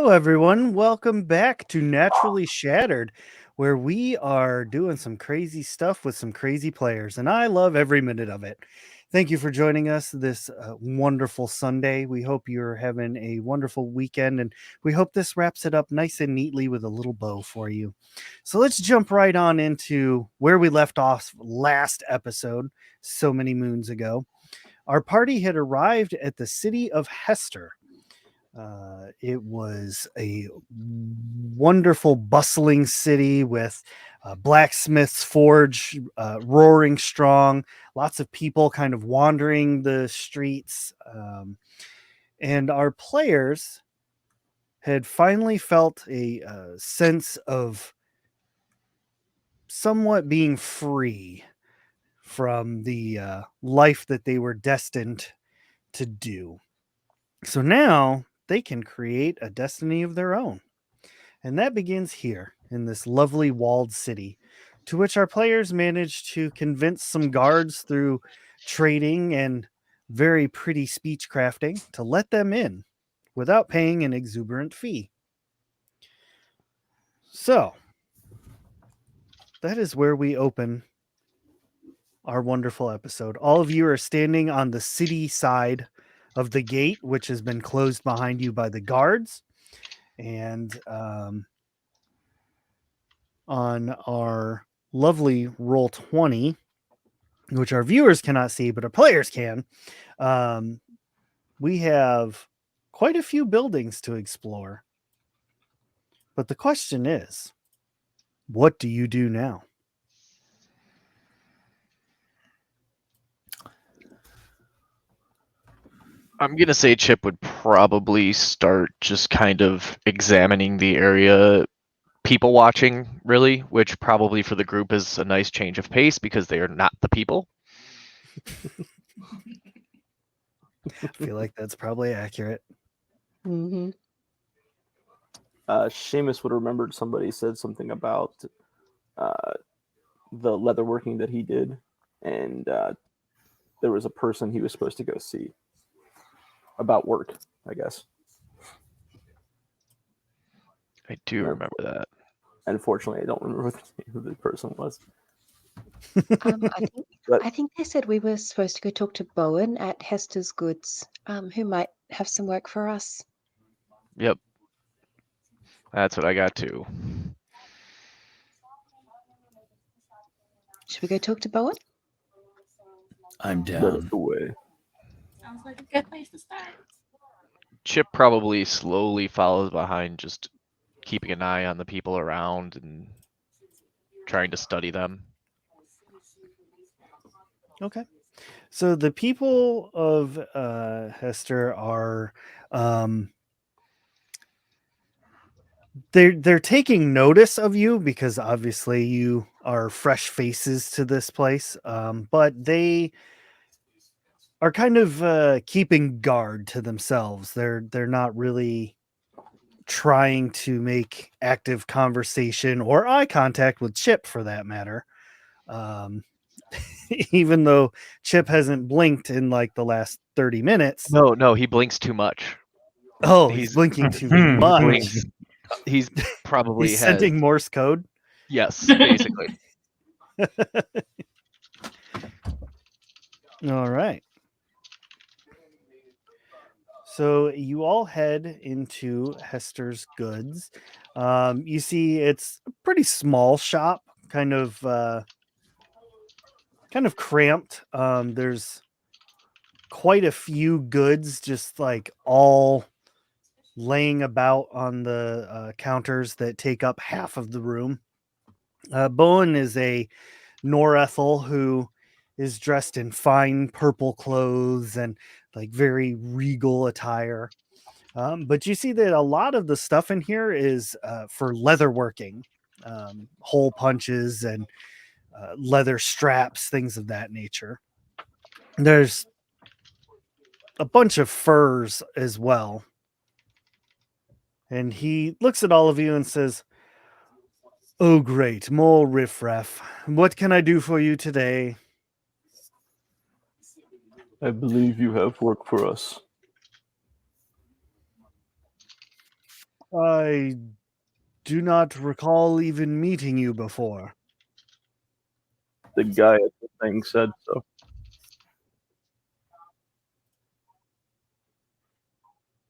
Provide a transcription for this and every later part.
Hello, everyone. Welcome back to Naturally Shattered, where we are doing some crazy stuff with some crazy players, and I love every minute of it. Thank you for joining us this wonderful Sunday. We hope you're having a wonderful weekend, and we hope this wraps it up nice and neatly with a little bow for you. So let's jump right on into where we left off last episode, so many moons ago. Our party had arrived at the city of Hester. It was a wonderful, bustling city with blacksmith's forge roaring strong, lots of people kind of wandering the streets. And our players had finally felt a sense of somewhat being free from the life that they were destined to do. So now they can create a destiny of their own. And that begins here in this lovely walled city, to which our players manage to convince some guards through trading and very pretty speech crafting to let them in without paying an exuberant fee. So, that is where we open our wonderful episode. All of you are standing on the city side of the gate, which has been closed behind you by the guards. And on our lovely roll 20, which our viewers cannot see, but our players can, we have quite a few buildings to explore. But the question is, what do you do now? I'm going to say Chip would probably start just kind of examining the area, people watching, really, which probably for the group is a nice change of pace because they are not the people. I feel like that's probably accurate. Mm-hmm. Seamus would have remembered somebody said something about the leatherworking that he did, and there was a person he was supposed to go see about work, I guess. I do remember that. Unfortunately, I don't remember who the person was. I think they said we were supposed to go talk to Bowen at Hester's Goods, who might have some work for us. Yep. That's what I got too. Should we go talk to Bowen? I'm Let us down. away. Sounds like a good place to start. Chip probably slowly follows behind, just keeping an eye on the people around and trying to study them. Okay. So the people of Hester are they're taking notice of you because obviously you are fresh faces to this place, but they are kind of keeping guard to themselves. They're not really trying to make active conversation or eye contact with Chip, for that matter. Even though Chip hasn't blinked in like the last 30 minutes. No, he blinks too much. Oh, he's blinking too much. Blinks. He's probably He's sending Morse code. Yes, basically. All right. So you all head into Hester's Goods. You see it's a pretty small shop, kind of cramped. There's quite a few goods just like all laying about on the counters that take up half of the room. Bowen is a Norethel who is dressed in fine purple clothes and like very regal attire. But you see that a lot of the stuff in here is for leather working, hole punches and leather straps, things of that nature. There's a bunch of furs as well. And he looks at all of you and says, "Oh, great, more riffraff. What can I do for you today?" I believe you have work for us. I do not recall even meeting you before. The guy at the thing said so.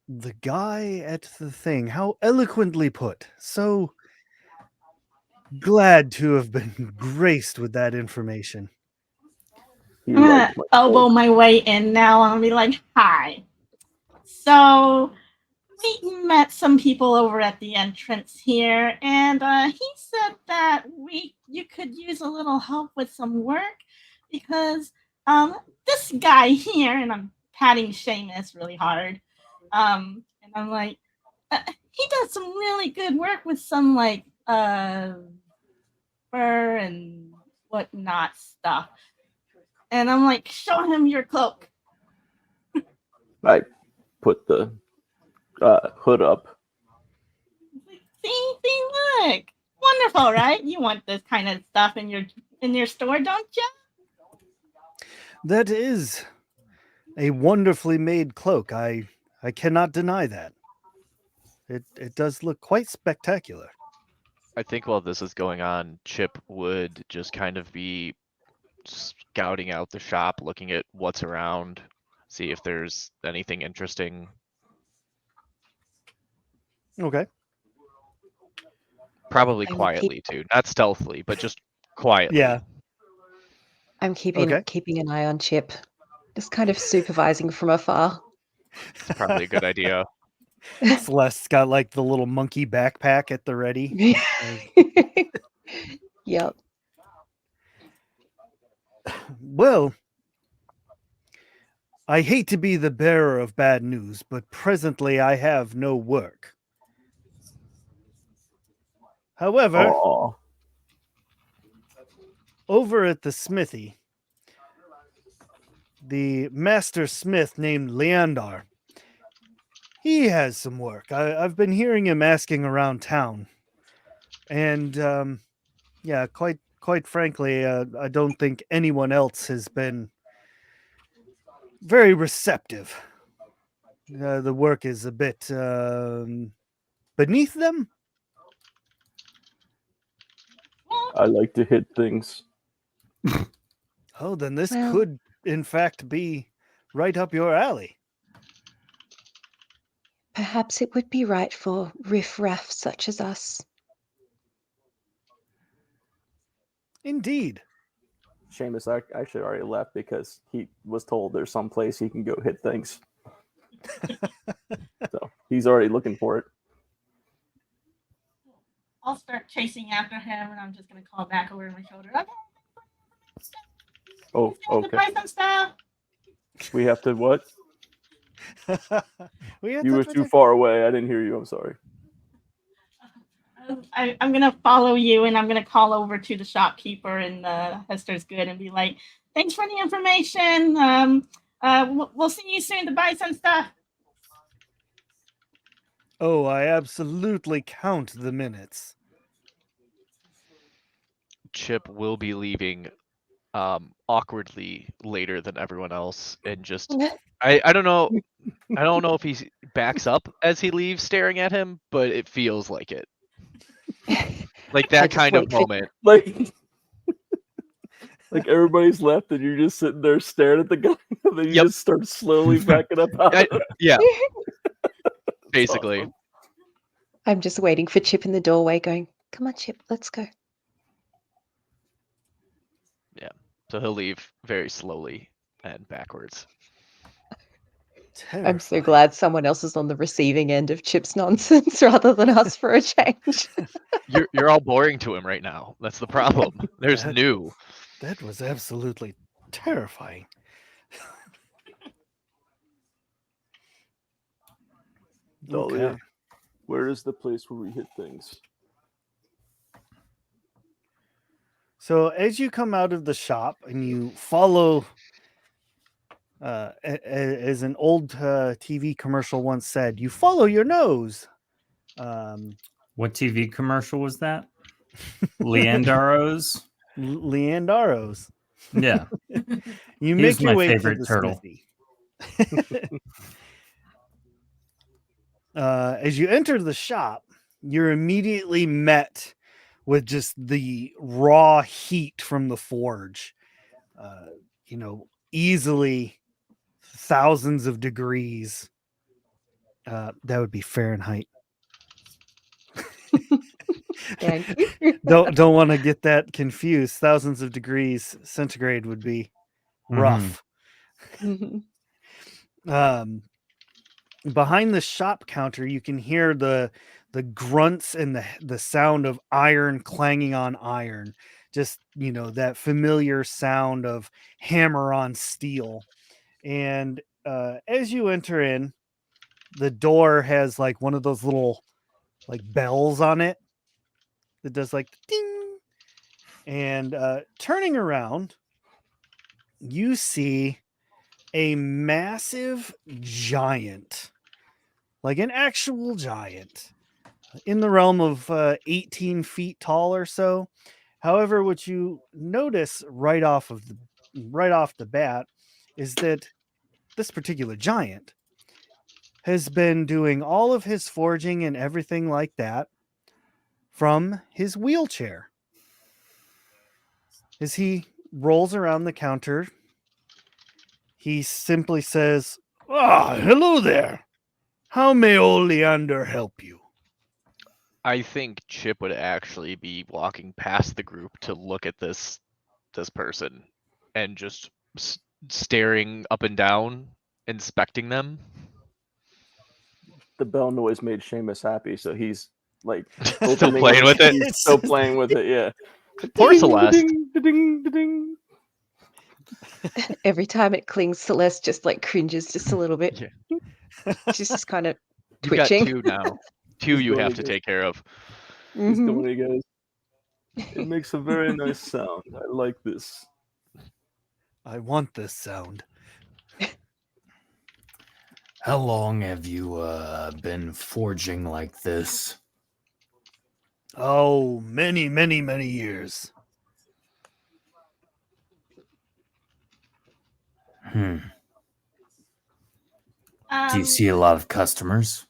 The guy at the thing. How eloquently put. So glad to have been graced with that information. He I'm gonna liked my elbow voice. my way in now. I'm gonna be like, "Hi." So we met some people over at the entrance here, and he said that you could use a little help with some work because this guy here, and I'm patting Seamus really hard, and I'm like, he does some really good work with some like fur and whatnot stuff, and I'm like, show him your cloak. I put the hood up. See, look, wonderful, right? You want this kind of stuff in your store, don't you? That is a wonderfully made cloak. I cannot deny that. It does look quite spectacular. I think while this is going on, Chip would just kind of be scouting out the shop, looking at what's around, see if there's anything interesting. Okay. Probably I'm quietly too, not stealthily, but just quietly. Yeah. I'm keeping Okay. keeping an eye on Chip, just kind of supervising from afar. It's probably a good idea. Celeste's got like the little monkey backpack at the ready. Yep. Well, I hate to be the bearer of bad news, but presently I have no work. However, Aw. over at the smithy, the master smith named Leandar, he has some work. I've been hearing him asking around town. And yeah, quite frankly, I don't think anyone else has been very receptive. The work is a bit beneath them. I like to hit things. Oh, then this Well- could, in fact, be right up your alley. Perhaps it would be right for riff-raff such as us. Indeed. Seamus actually already left because he was told there's some place he can go hit things. So he's already looking for it. I'll start chasing after him, and I'm just gonna call back over my shoulder. Okay. Oh, To okay. buy some stuff. We have to what? You were too far away. I didn't hear you. I'm sorry. I'm gonna follow you, and I'm gonna call over to the shopkeeper in Hester's Good and be like, "Thanks for the information. We'll see you soon to buy some stuff." Oh, I absolutely count the minutes. Chip will be leaving awkwardly later than everyone else, and just I don't know if he backs up as he leaves staring at him, but it feels like it. Like I that just kind of wait for- moment. Like everybody's left and you're just sitting there staring at the guy and then you Yep. just start slowly backing up out of it. Yeah, That's basically. awesome. I'm just waiting for Chip in the doorway going, "Come on, Chip, let's go." So he'll leave very slowly and backwards. I'm so glad someone else is on the receiving end of Chip's nonsense rather than us for a change. You're all boring to him right now. That's the problem. There's That- new. That was absolutely terrifying. Dahlia, Okay. where is the place where we hit things? So as you come out of the shop and you follow, as an old TV commercial once said, you follow your nose. What TV commercial was that? Leandaro's? Leandaro's. Yeah. You He's make your my way favorite to the turtle. smithy. As you enter the shop, you're immediately met with just the raw heat from the forge. Easily thousands of degrees. That would be Fahrenheit. Thank you. Don't want to get that confused. Thousands of degrees centigrade would be rough. Mhm. Behind the shop counter, you can hear the grunts and the sound of iron clanging on iron. Just that familiar sound of hammer on steel. And as you enter in, the door has like one of those little like bells on it that does like ding. And turning around, you see a massive giant, like an actual giant, in the realm of 18 feet tall or so. However, what you notice right off the bat is that this particular giant has been doing all of his forging and everything like that from his wheelchair. As he rolls around the counter, he simply says, hello there. How may old Leander help you? I think Chip would actually be walking past the group to look at this person and just staring up and down, inspecting them. The bell noise made Seamus happy, so he's like Still opening playing with it. He's still playing with it, yeah. Poor Celeste. Ding, ding, ding. Every time it clings, Celeste just like cringes just a little bit. Yeah. She's just kind of You got twitching. two now. Two He's you going have to again. take care of. He's Mhm. doing it, guys. It makes a very nice sound. I like this. I want this sound. How long have you been forging like this? Oh, many, many, many years. Do Um, you see a lot of customers?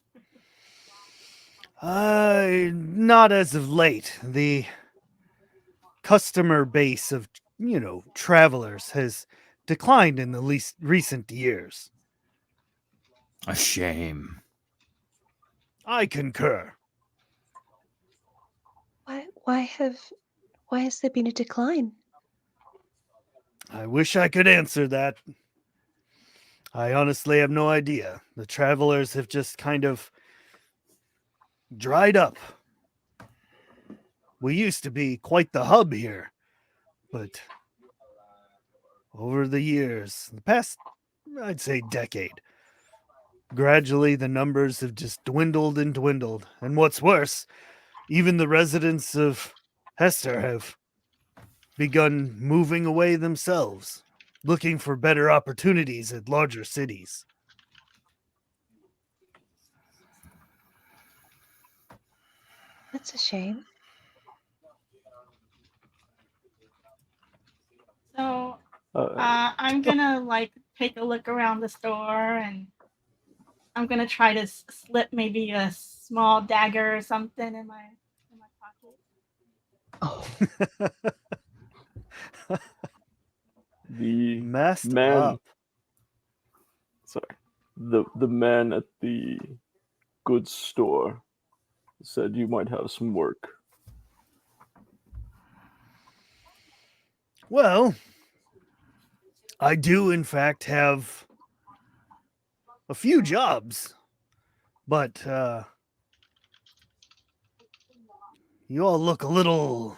Not as of late. The customer base of, travelers has declined in the least recent years. A shame. I concur. Why has there been a decline? I wish I could answer that. I honestly have no idea. The travelers have just kind of dried up. We used to be quite the hub here, but over the years, the past, I'd say, decade, gradually the numbers have just dwindled and dwindled. And what's worse, even the residents of Hester have begun moving away themselves, looking for better opportunities at larger cities. That's a shame. so Uh, I'm gonna like take a look around the store, and I'm gonna try to slip maybe a small dagger or something in my pocket. Oh, the Messed man, up. sorry, the man at the goods store said you might have some work. Well, I do, in fact, have a few jobs, but you all look a little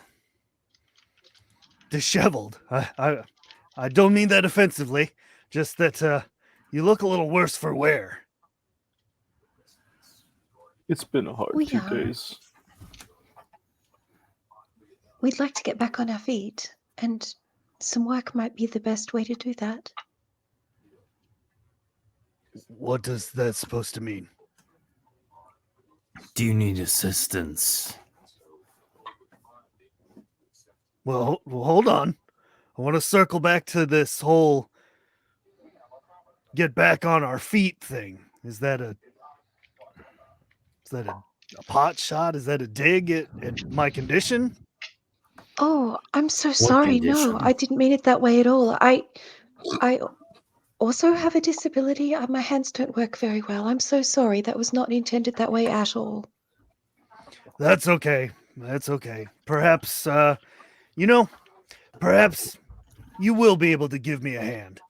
disheveled. I don't mean that offensively, just that you look a little worse for wear. It's been a hard We 2 are. days. we'd like to get back on our feet, and some work might be the best way to do that. What does that supposed to mean? Do you need assistance? Well, hold on. I want to circle back to this whole get back on our feet thing. Is that a Is that a pot shot? Is that a dig at my condition? Oh, I'm so sorry. No, condition? I didn't mean it that way at all. I also have a disability. My hands don't work very well. I'm so sorry. That was not intended that way at all. That's okay. That's okay. Perhaps, perhaps you will be able to give me a hand.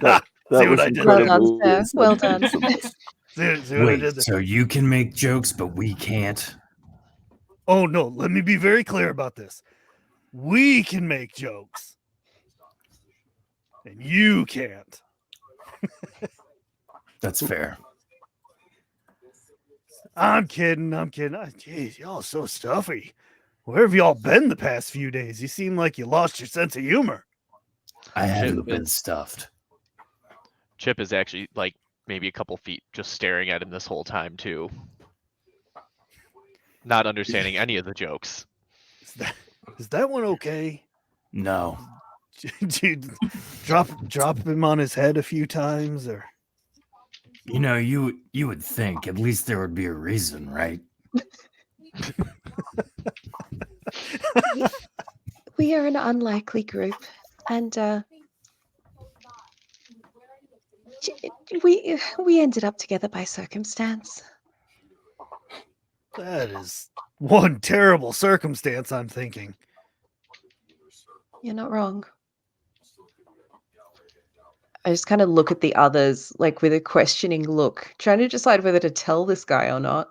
That See what was I did Well there? incredible. done, sir. Well done. See what I Wait, did there? so you can make jokes, but we can't? Oh, no. Let me be very clear about this. We can make jokes, and you can't. That's fair. I'm kidding. Jeez, y'all so stuffy. Where have y'all been the past few days? You seem like you lost your sense of humor. I haven't Chip been is- stuffed. Chip is actually like maybe a couple feet just staring at him this whole time too. Not understanding any of the jokes. Is that one okay? No. Dude, drop him on his head a few times, or You know, you would think at least there would be a reason, right? We are an unlikely group, and we ended up together by circumstance. that is one terrible circumstance. I'm thinking. You're not wrong. I just kind of look at the others, like with a questioning look, trying to decide whether to tell this guy or not.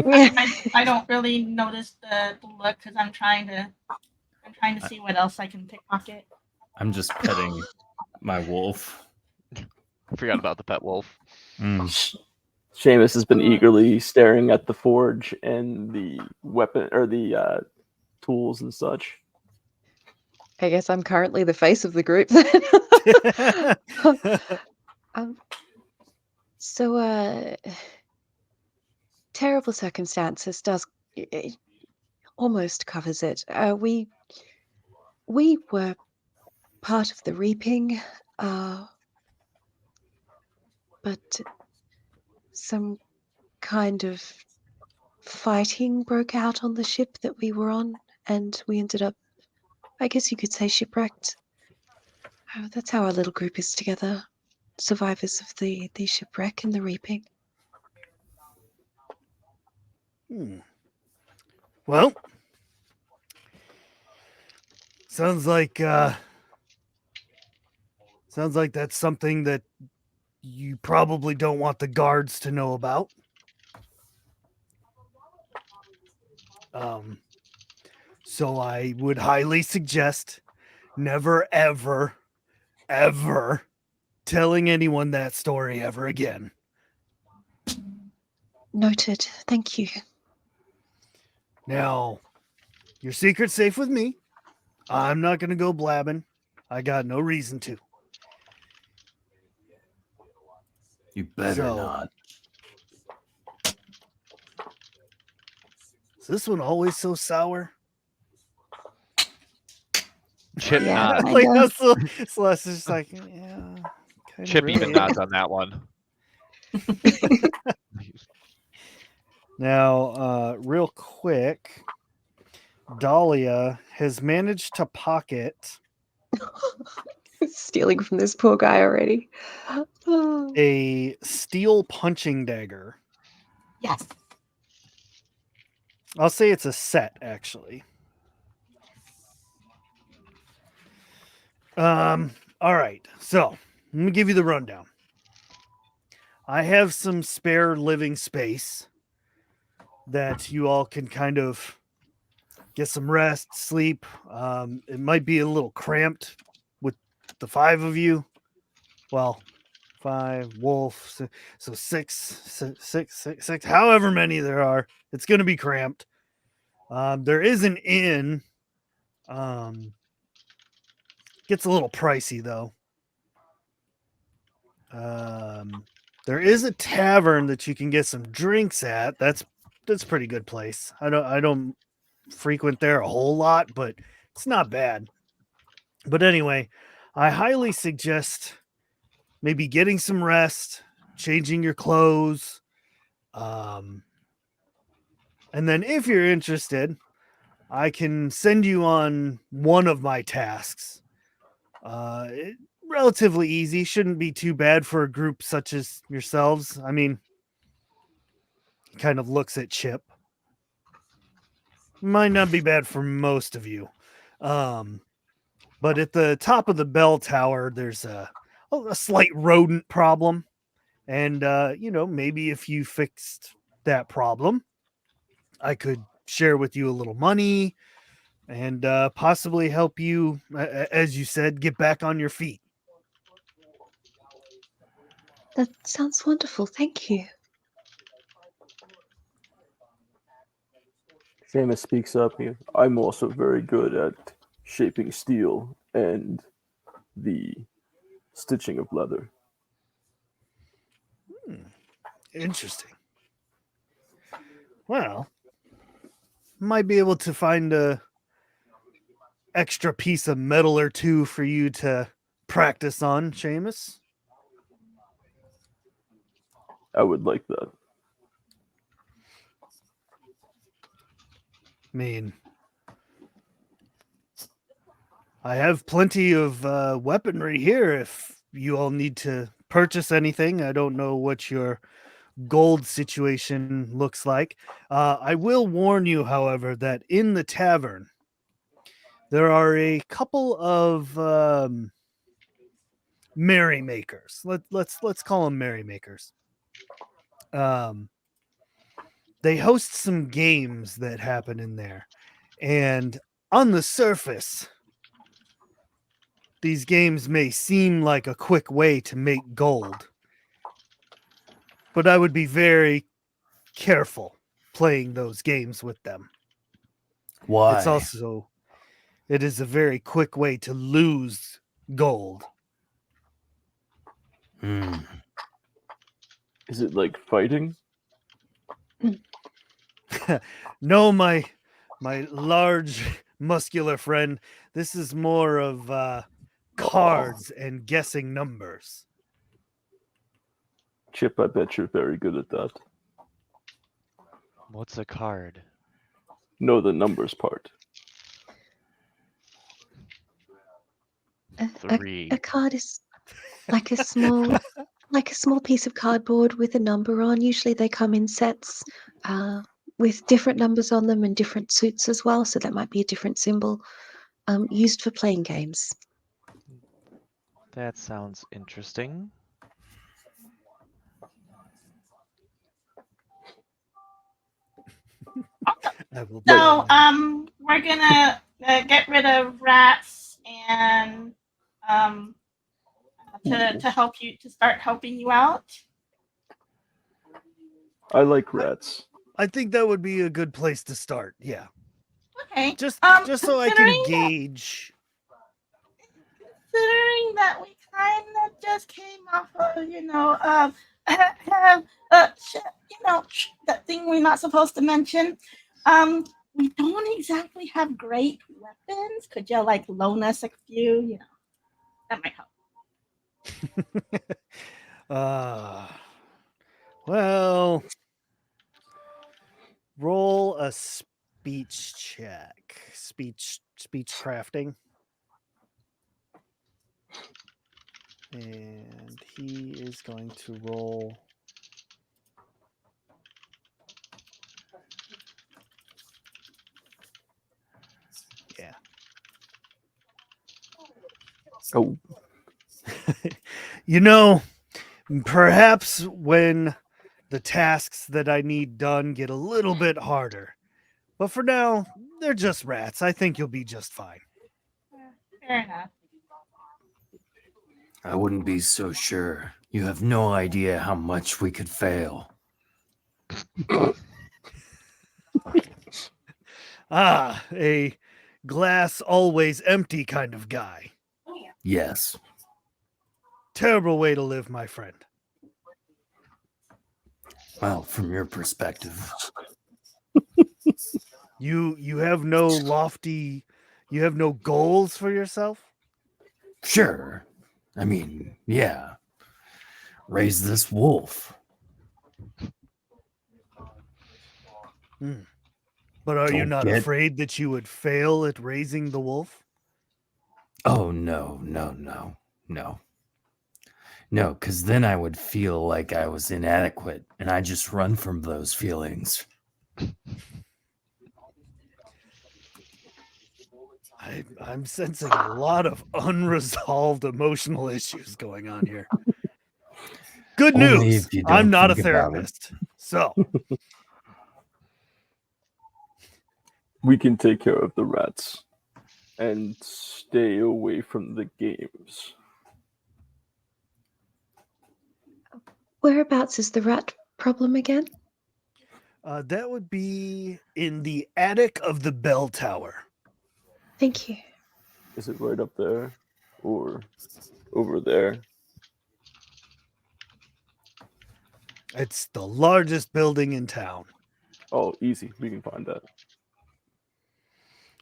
I don't really notice the look because I'm trying to see what else I can pickpocket. I'm just petting my wolf. Forgot about the pet wolf. Seamus has been eagerly staring at the forge and the weapon or the tools and such. I guess I'm currently the face of the group. So, terrible circumstances does it almost covers it. We were part of the reaping, but some kind of fighting broke out on the ship that we were on, and we ended up, I guess you could say, shipwrecked. That's how our little group is together. Survivors of the shipwreck and the reaping. Well, sounds like that's something that you probably don't want the guards to know about. So I would highly suggest never, ever, ever telling anyone that story ever again. Noted. Thank you. Now, your secret's safe with me. I'm not going to go blabbing. I got no reason to. You better So- not. Is this one always so sour? Chip Yeah. nods. I Like know. that's Celeste is just like, yeah. kinda Chip even really. nods on that one. Now, real quick, Dahlia has managed to pocket Stealing from this poor guy already. Oh. a steel punching dagger. Yes. I'll say it's a set, actually. All right. So let me give you the rundown. I have some spare living space that you all can kind of get some rest, sleep. It might be a little cramped with the 5 of you. Well, 5 wolf, so six, however many there are. It's going to be cramped. There is an inn. Gets a little pricey though. There is a tavern that you can get some drinks at. That's a pretty good place. I don't frequent there a whole lot, but it's not bad. But anyway, I highly suggest maybe getting some rest, changing your clothes. And then if you're interested, I can send you on one of my tasks. Relatively easy, shouldn't be too bad for a group such as yourselves. I mean, he kind of looks at Chip. Might not be bad for most of you. But at the top of the bell tower, there's a slight rodent problem. And, maybe if you fixed that problem, I could share with you a little money and possibly help you, as you said, get back on your feet. That sounds wonderful. Thank you. Seamus speaks up here. I'm also very good at shaping steel and the stitching of leather. Interesting. Well, might be able to find a extra piece of metal or two for you to practice on, Seamus. I would like that. I mean, I have plenty of weaponry here if you all need to purchase anything. I don't know what your gold situation looks like. I will warn you, however, that in the tavern, there are a couple of merrymakers. Let's call them merrymakers. They host some games that happen in there, and on the surface, these games may seem like a quick way to make gold, but I would be very careful playing those games with them. Why? It is a very quick way to lose gold. Is it like fighting? No, my large muscular friend, this is more of cards and guessing numbers. Chip, I bet you're very good at that. What's a card? No, the numbers part. Three. A card is like a small piece of cardboard with a number on. Usually they come in sets with different numbers on them and different suits as well. So that might be a different symbol used for playing games. That sounds interesting. So, we're gonna get rid of rats and to help you to start helping you out. I like rats. I think that would be a good place to start. Yeah. Okay. Just so I can gauge. Considering that we kind of just came off of, that thing we're not supposed to mention. We don't exactly have great weapons. Could you loan us a few? That might help. Well, roll a speech check. Speech crafting. And he is going to roll. Yeah. Oh. Perhaps when the tasks that I need done get a little bit harder. But for now, they're just rats. I think you'll be just fine. Fair enough. I wouldn't be so sure. You have no idea how much we could fail. A glass always empty kind of guy. Yes. Terrible way to live, my friend. Well, from your perspective. You have no goals for yourself? Sure. I mean, yeah. raise this wolf. But are you Don't not get- afraid that you would fail at raising the wolf? Oh, no. No, because then I would feel like I was inadequate, and I just run from those feelings. I'm sensing a lot of unresolved emotional issues going on here. Good Only news. if you I'm don't not a think about it. therapist. So, We can take care of the rats and stay away from the games. Whereabouts is the rat problem again? that would be in the attic of the bell tower. Thank you. Is it right up there or over there? It's the largest building in town. Oh, easy. We can find that.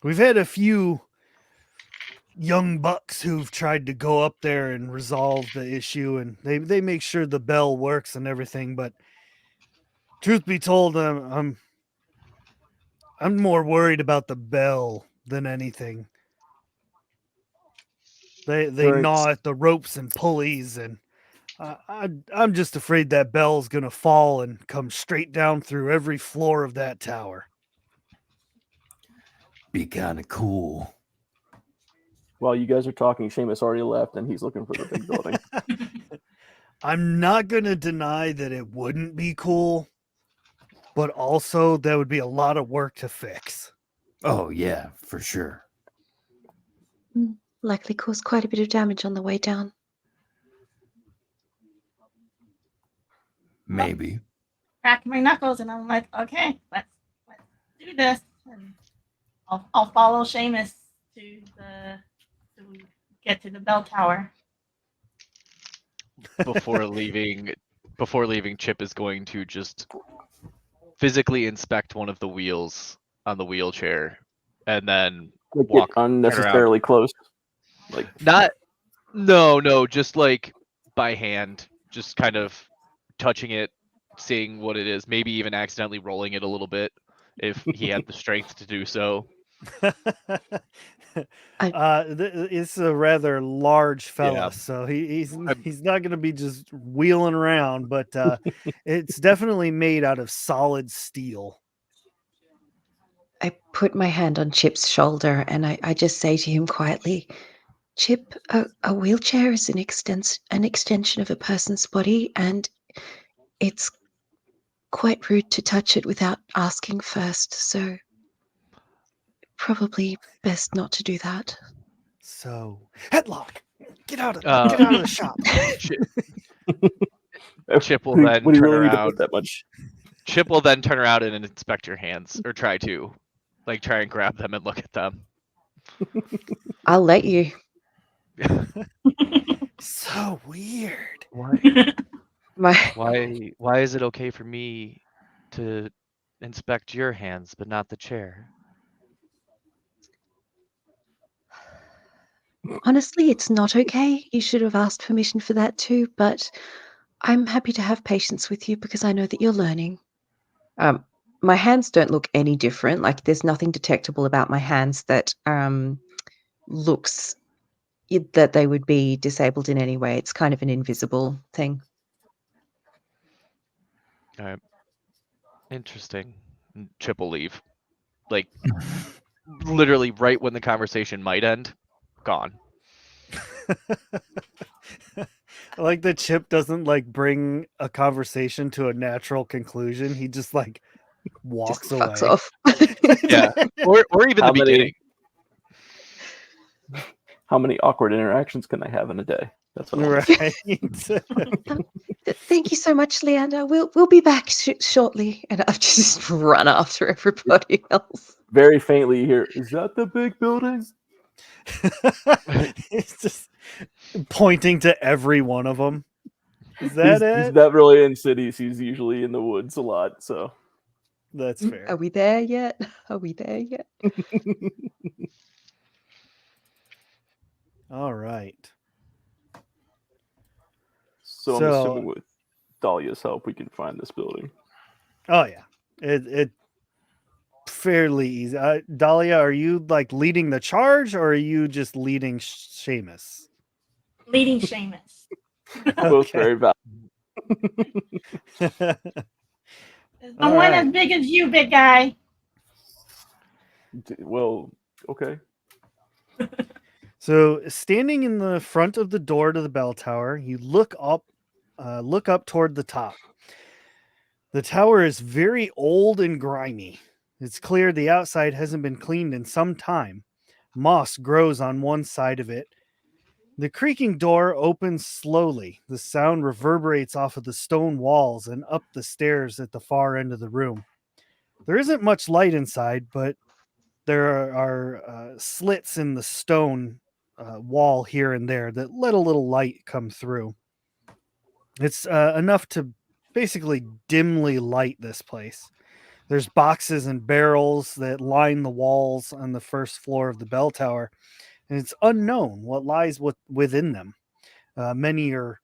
We've had a few young bucks who've tried to go up there and resolve the issue, and they make sure the bell works and everything. But truth be told, I'm more worried about the bell than anything. They Right. gnaw at the ropes and pulleys, and I'm just afraid that bell's gonna fall and come straight down through every floor of that tower. Be kind of cool. While you guys are talking, Seamus already left and he's looking for the big building. I'm not gonna deny that it wouldn't be cool, but also that would be a lot of work to fix. Oh, yeah, for sure. Likely caused quite a bit of damage on the way down. Maybe. Crack my knuckles, and I'm like, okay, let's do this. And I'll follow Seamus to get to the bell tower. Before leaving, Chip is going to just physically inspect one of the wheels on the wheelchair, and then Like walk get unnecessarily close. Like no, just like by hand, just kind of touching it, seeing what it is, maybe even accidentally rolling it a little bit if he had the strength to do so. It's a rather large fella, Yeah. so he's not going to be just wheeling around, but it's definitely made out of solid steel. I put my hand on Chip's shoulder and I just say to him quietly, Chip, a wheelchair is an extension of a person's body, and it's quite rude to touch it without asking first, so probably best not to do that. So, headlock, get out of Uh, the shop. Chip will We- then we turn really need to around. put that much. Chip will then turn around and inspect your hands, or try and grab them and look at them. I'll let you. So weird. My Why is it okay for me to inspect your hands but not the chair? Honestly, it's not okay. You should have asked permission for that too, but I'm happy to have patience with you because I know that you're learning. My hands don't look any different. Like there's nothing detectable about my hands that looks that they would be disabled in any way. It's kind of an invisible thing. Interesting. And Chip will leave. Like literally right when the conversation might end, gone. Like the Chip doesn't like bring a conversation to a natural conclusion. He just like walks Just fucks away. off. Yeah. Or even How the many- beginning. How many awkward interactions can I have in a day? That's what I want. Right. Thank you so much, Leander. We'll be back shortly, and I've just run after everybody else. Very faintly here. Is that the big building? He's just pointing to every one of them. Is that He's it? not really in cities. He's usually in the woods a lot. So That's fair. Are we there yet? Are we there yet? All right. So I'm assuming with Dahlia's help, we can find this building. Oh yeah, it fairly easy. Dahlia, are you like leading the charge, or are you just leading Seamus? Leading Seamus. Both very valid. There's All no one right. as big as you, big guy. Well, okay. So, standing in the front of the door to the bell tower, you look up toward the top. The tower is very old and grimy. It's clear the outside hasn't been cleaned in some time. Moss grows on one side of it. The creaking door opens slowly. The sound reverberates off of the stone walls and up the stairs at the far end of the room. There isn't much light inside, but there are slits in the stone wall here and there that let a little light come through. It's enough to basically dimly light this place. There's boxes and barrels that line the walls on the first floor of the bell tower, and it's unknown what lies within them. Many are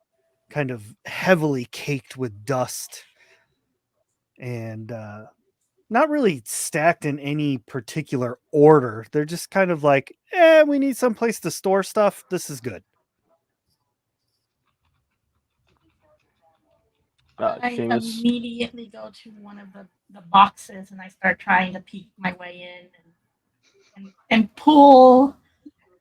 kind of heavily caked with dust and not really stacked in any particular order. They're just kind of like, we need some place to store stuff. This is good. I Seamus, immediately go to one of the boxes and I start trying to peek my way in and pull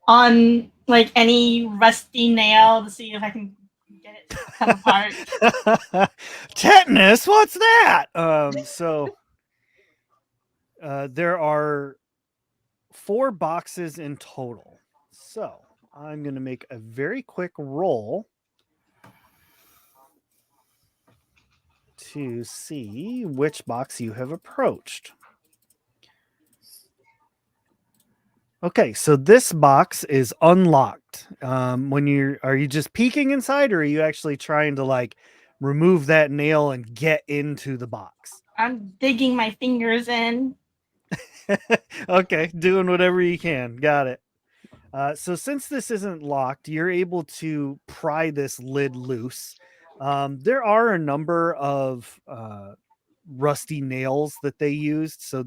on like any rusty nail to see if I can get it to come apart. Tetanus, what's that? There are 4 boxes in total. So I'm going to make a very quick roll to see which box you have approached. Okay, so this box is unlocked. Are you just peeking inside, or are you actually trying to like remove that nail and get into the box? I'm digging my fingers in. Okay, doing whatever you can. Got it. So since this isn't locked, you're able to pry this lid loose. There are a number of rusty nails that they used, so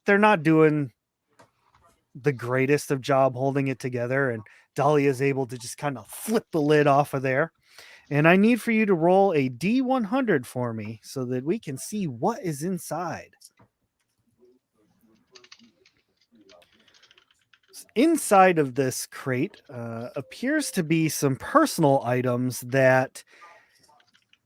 they're not doing the greatest of job holding it together, and Dahlia is able to just kind of flip the lid off of there. And I need for you to roll a D100 for me so that we can see what is inside. Inside of this crate appears to be some personal items that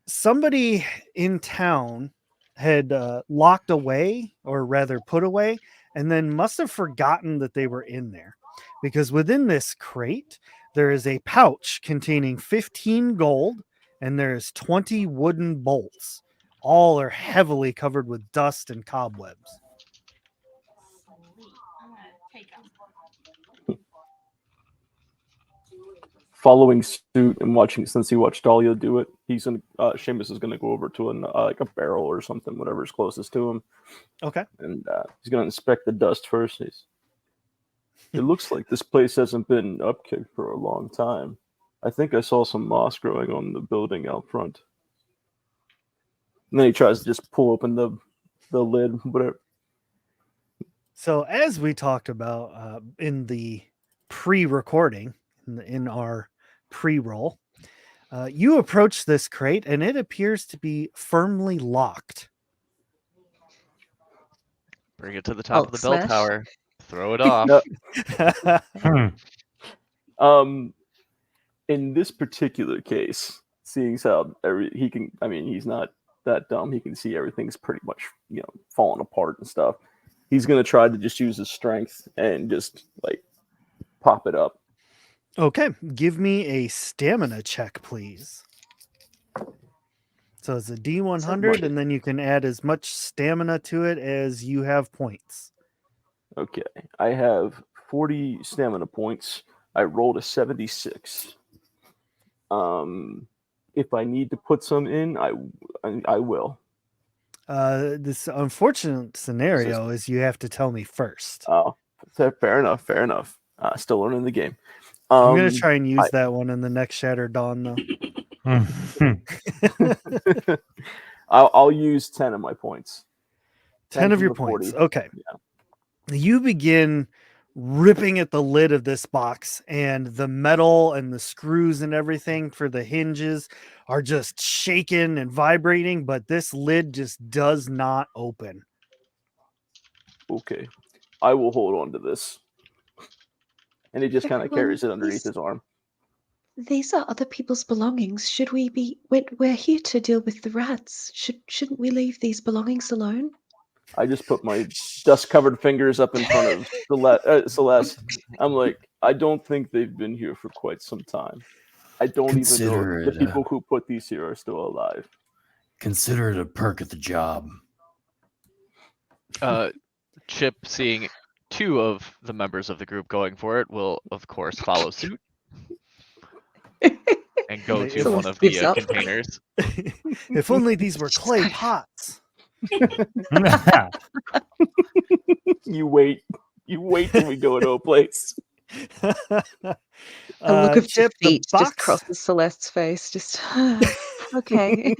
somebody in town had locked away, or rather put away, and then must have forgotten that they were in there. Because within this crate, there is a pouch containing 15 gold, and there's 20 wooden bolts. All are heavily covered with dust and cobwebs. Sweet. I'm gonna take them. following suit and watching, since he watched Dahlia do it, he's gonna Seamus is gonna go over to like a barrel or something, whatever's closest to him. Okay. And he's gonna inspect the dust first. It looks like this place hasn't been upkept for a long time. I think I saw some moss growing on the building out front. And then he tries to just pull open the lid, whatever. So as we talked about in the pre-recording, in our pre-roll, you approach this crate and it appears to be firmly locked. Bring it to the top of the bell Smash. tower. Throw it off. No. In this particular case, seeing how he can, I mean, he's not that dumb. He can see everything's pretty much, falling apart and stuff. He's going to try to just use his strength and just like pop it up. Okay, give me a stamina check, please. So it's a D100, and then you can add as much stamina to it as you have points. Okay, I have 40 stamina points. I rolled a 76. If I need to put some in, I will. This unfortunate scenario is you have to tell me first. Oh, fair enough. Fair enough. Still learning the game. I'm going to try and use that one in the next Shattered Dawn, though. I'll use 10 of my points. 10 of from your the points. 40. Okay. Yeah. You begin ripping at the lid of this box, and the metal and the screws and everything for the hinges are just shaking and vibrating, but this lid just does not open. Okay. I will hold on to this. And he just kind of Well, carries it underneath this- his arm. These are other people's belongings. Should we be? We're here to deal with the rats. Shouldn't we leave these belongings alone? I just put my dust-covered fingers up in front of Celeste. I'm like, I don't think they've been here for quite some time. I don't even know Consider if the it, people who put these here are still alive. Consider it a perk of the job. Chip, seeing two of the members of the group going for it, will of course follow suit and go to one of Gives the up. containers. If only these were clay pots. You wait till we go into a place. A look of Chip, the defeat just box, crosses Celeste's face. Just okay.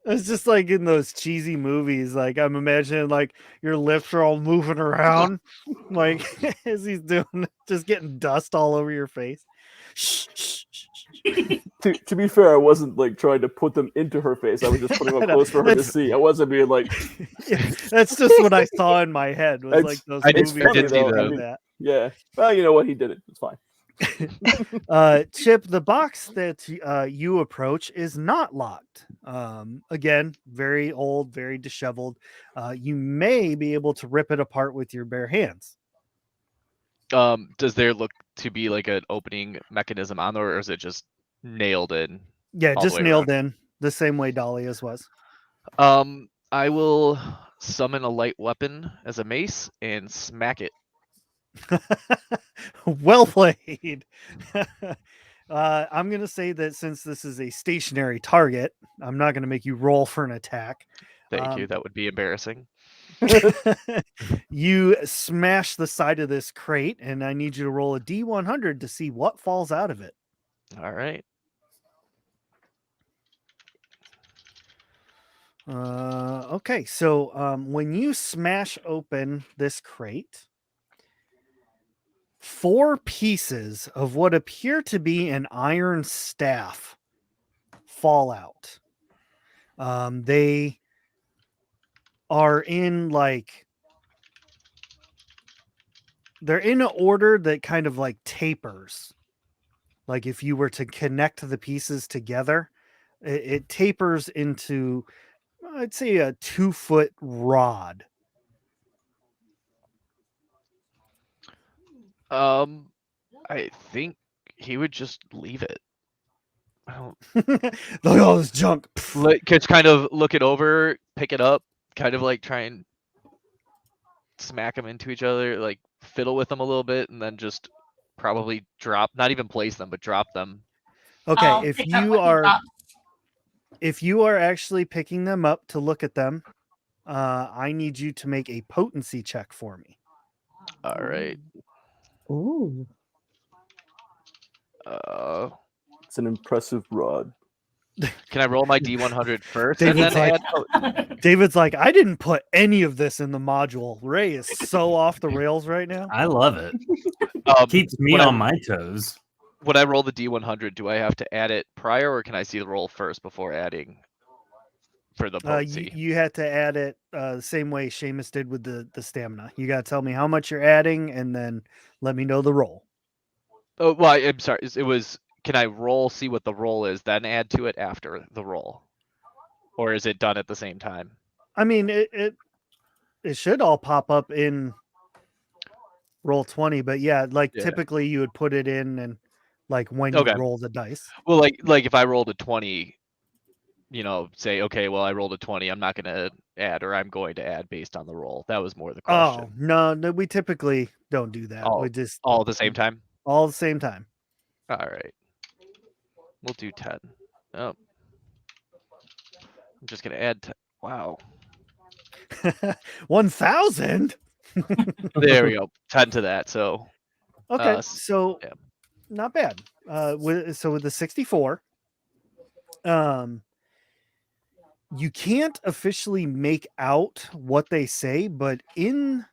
it's just like in those cheesy movies. Like I'm imagining like your lips are all moving around, like as he's doing, just getting dust all over your face. Shh, shh, shh, shh. To be fair, I wasn't like trying to put them into her face. I was just putting them I know. close for her to That's- see. I wasn't being like, That's just what I saw in my head. Was It's- like those I did- movies I did that see do the- I mean, that. yeah. Well, you know what? He did it. It's fine. Chip, the box that you approach is not locked. Again, very old, very disheveled. You may be able to rip it apart with your bare hands. Does there look to be like an opening mechanism on there, or is it just nailed in? Yeah, All the just way nailed in the same way Dahlia's was. I will summon a light weapon as a mace and smack it. Well played. I'm going to say that since this is a stationary target, I'm not going to make you roll for an attack. Thank you. That would be embarrassing. You smash the side of this crate, and I need you to roll a D100 to see what falls out of it. All right. Okay, so when you smash open this crate, 4 pieces of what appear to be an iron staff fall out. They are in like they're in an order that kind of like tapers. Like if you were to connect the pieces together, it tapers into, I'd say, a 2-foot rod. I think he would just leave it. I don't Look at all this junk. just kind of look it over, pick it up, kind of like try and smack them into each other, like fiddle with them a little bit, and then just probably drop, not even place them, but drop them. Okay, I'll if pick up you what he are drops. if you are actually picking them up to look at them, I need you to make a potency check for me. All right. Ooh. It's an impressive rod. Can I roll my D100 first and David's then like- add? David's like, I didn't put any of this in the module. Ray is so off the rails right now. I love it. Um, Keeps me when I- on my toes. when I roll the D100, do I have to add it prior, or can I see the roll first before adding for the potency? You had to add it the same way Seamus did with the stamina. You got to tell me how much you're adding, and then let me know the roll. Oh, well, I'm sorry. It was. Can I roll, see what the roll is, then add to it after the roll, or is it done at the same time? I mean, it should all pop up in roll 20, but yeah, like Yeah. typically you would put it in and like when Okay. you roll the dice. Well, like if I rolled a 20, say, okay, well, I rolled a 20, I'm not gonna add, or I'm going to add based on the roll. That was more the Oh question. no, we typically don't do that. Oh, We just All at the same time. all at the same time. All right. We'll do 10. Oh. I'm just gonna add 10. Wow. 1,000. There we go. 10 to that. So Okay, s- so yeah. not bad. with the 64, you can't officially make out what they say, but in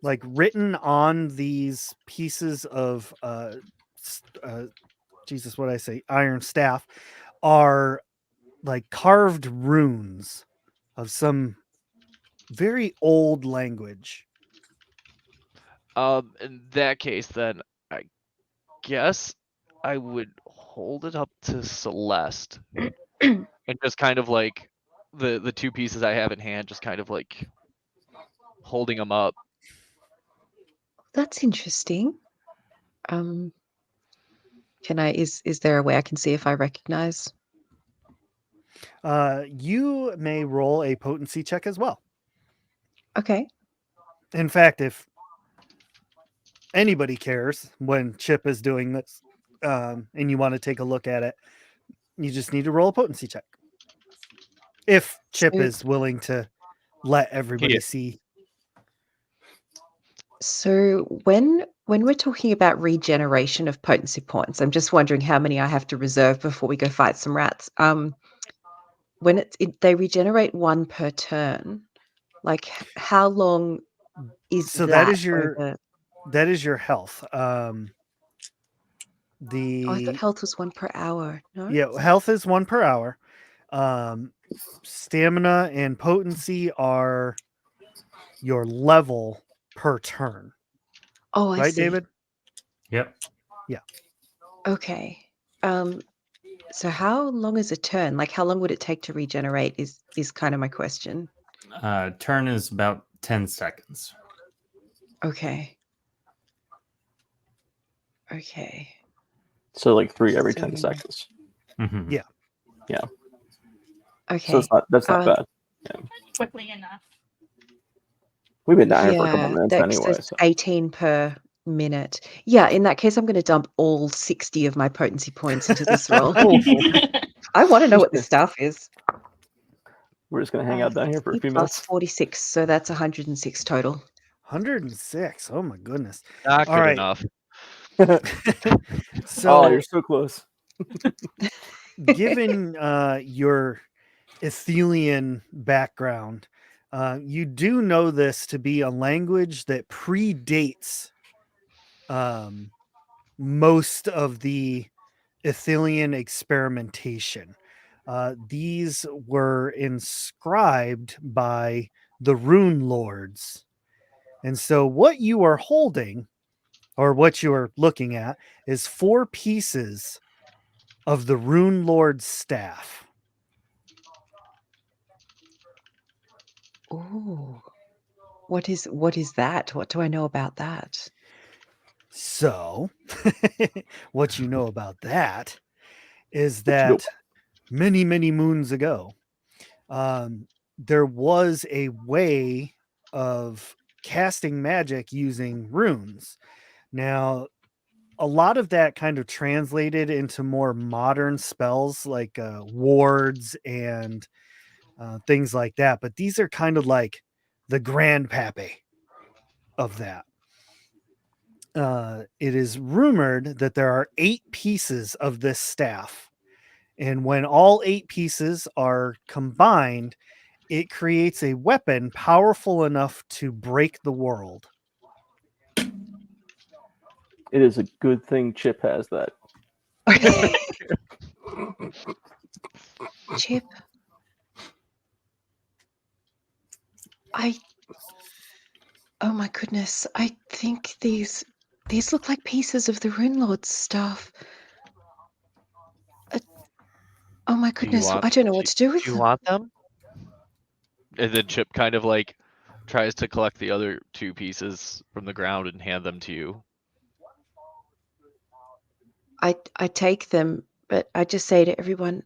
like written on these pieces of Jesus, what I say, iron staff, are like carved runes of some very old language. In that case, then I guess I would hold it up to Celeste and just kind of like the two pieces I have in hand, just kind of like holding them up. That's interesting. Can I? Is there a way I can see if I recognize? You may roll a potency check as well. Okay. In fact, if anybody cares when Chip is doing this, and you want to take a look at it, you just need to roll a potency check. If Chip So- is willing to let everybody is. see. So when we're talking about regeneration of potency points, I'm just wondering how many I have to reserve before we go fight some rats. When they regenerate one per turn, like how long is So that? that is your over- that is your health. Oh, I thought The health was 1 per hour. No. Yeah, health is 1 per hour. Stamina and potency are your level per turn. Oh, I Right, see. David? Yep. Okay. So how long is a turn? Like how long would it take to regenerate is kind of my question. Turn is about 10 seconds. Okay. Okay. So like 3 every 10 So- seconds. Mhm. Yeah. Okay. So that's not bad. Quickly enough. We've been down here for a couple Yeah, minutes that anyway. says So. 18 per minute. Yeah, in that case, I'm going to dump all 60 of my potency points into this roll. I want to know what this stuff is. We're just gonna hang out down here for a 60 few plus minutes. 46, so that's 106 total. 106. Oh my goodness. Not All good right. enough. So Oh, you're so close. given your Athelian background, you do know this to be a language that predates most of the Athelian experimentation. These were inscribed by the Rune Lords. And so, what you are holding, or what you are looking at, is 4 pieces of the Rune Lord's staff. Ooh. What is that? What do I know about that? So, what you know about that is What you know that many, many moons ago, there was a way of casting magic using runes. Now, a lot of that kind of translated into more modern spells like wards and things like that. But these are kind of like the grandpappy of that. It is rumored that there are 8 pieces of this staff. And when all 8 pieces are combined, it creates a weapon powerful enough to break the world. It is a good thing Chip has that. Chip. Oh my goodness. I think these look like pieces of the Rune Lord's staff. Oh my goodness. want- I don't know what to do with Do you them. want them? And then Chip kind of like tries to collect the other 2 pieces from the ground and hand them to you. I take them, but I just say to everyone,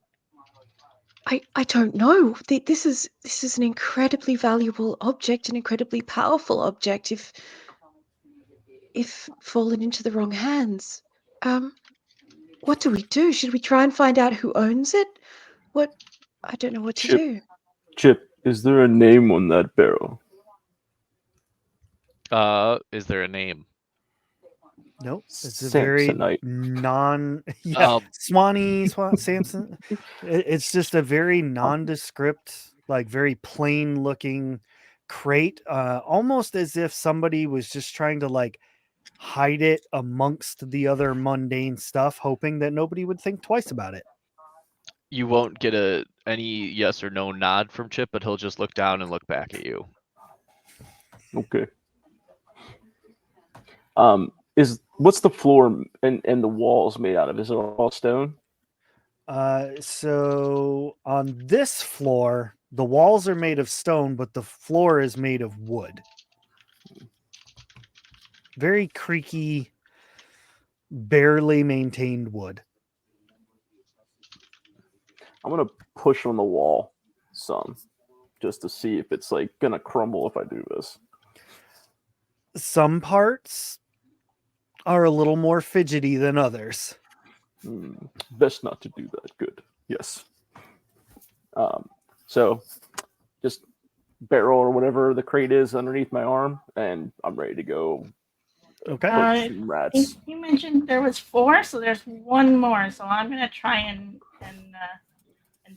I don't know. This is an incredibly valuable object, an incredibly powerful object. If fallen into the wrong hands, what do we do? Should we try and find out who owns it? What? I don't know what to Chip. do. Chip, is there a name on that barrel? Is there a name? Nope. It's a very Samsonite. Samson. It's just a very nondescript, like very plain looking crate, almost as if somebody was just trying to like hide it amongst the other mundane stuff, hoping that nobody would think twice about it. You won't get any yes or no nod from Chip, but he'll just look down and look back at you. Okay. What's the floor and the walls made out of? Is it all stone? So on this floor, the walls are made of stone, but the floor is made of wood. Very creaky, barely maintained wood. I'm gonna push on the wall some, just to see if it's like gonna crumble if I do this. Some parts are a little more fidgety than others. Best not to do that. Good. Yes. So just barrel or whatever the crate is underneath my arm, and I'm ready to go. Okay. Poke some rats. You mentioned there was 4, so there's one more. So I'm gonna try and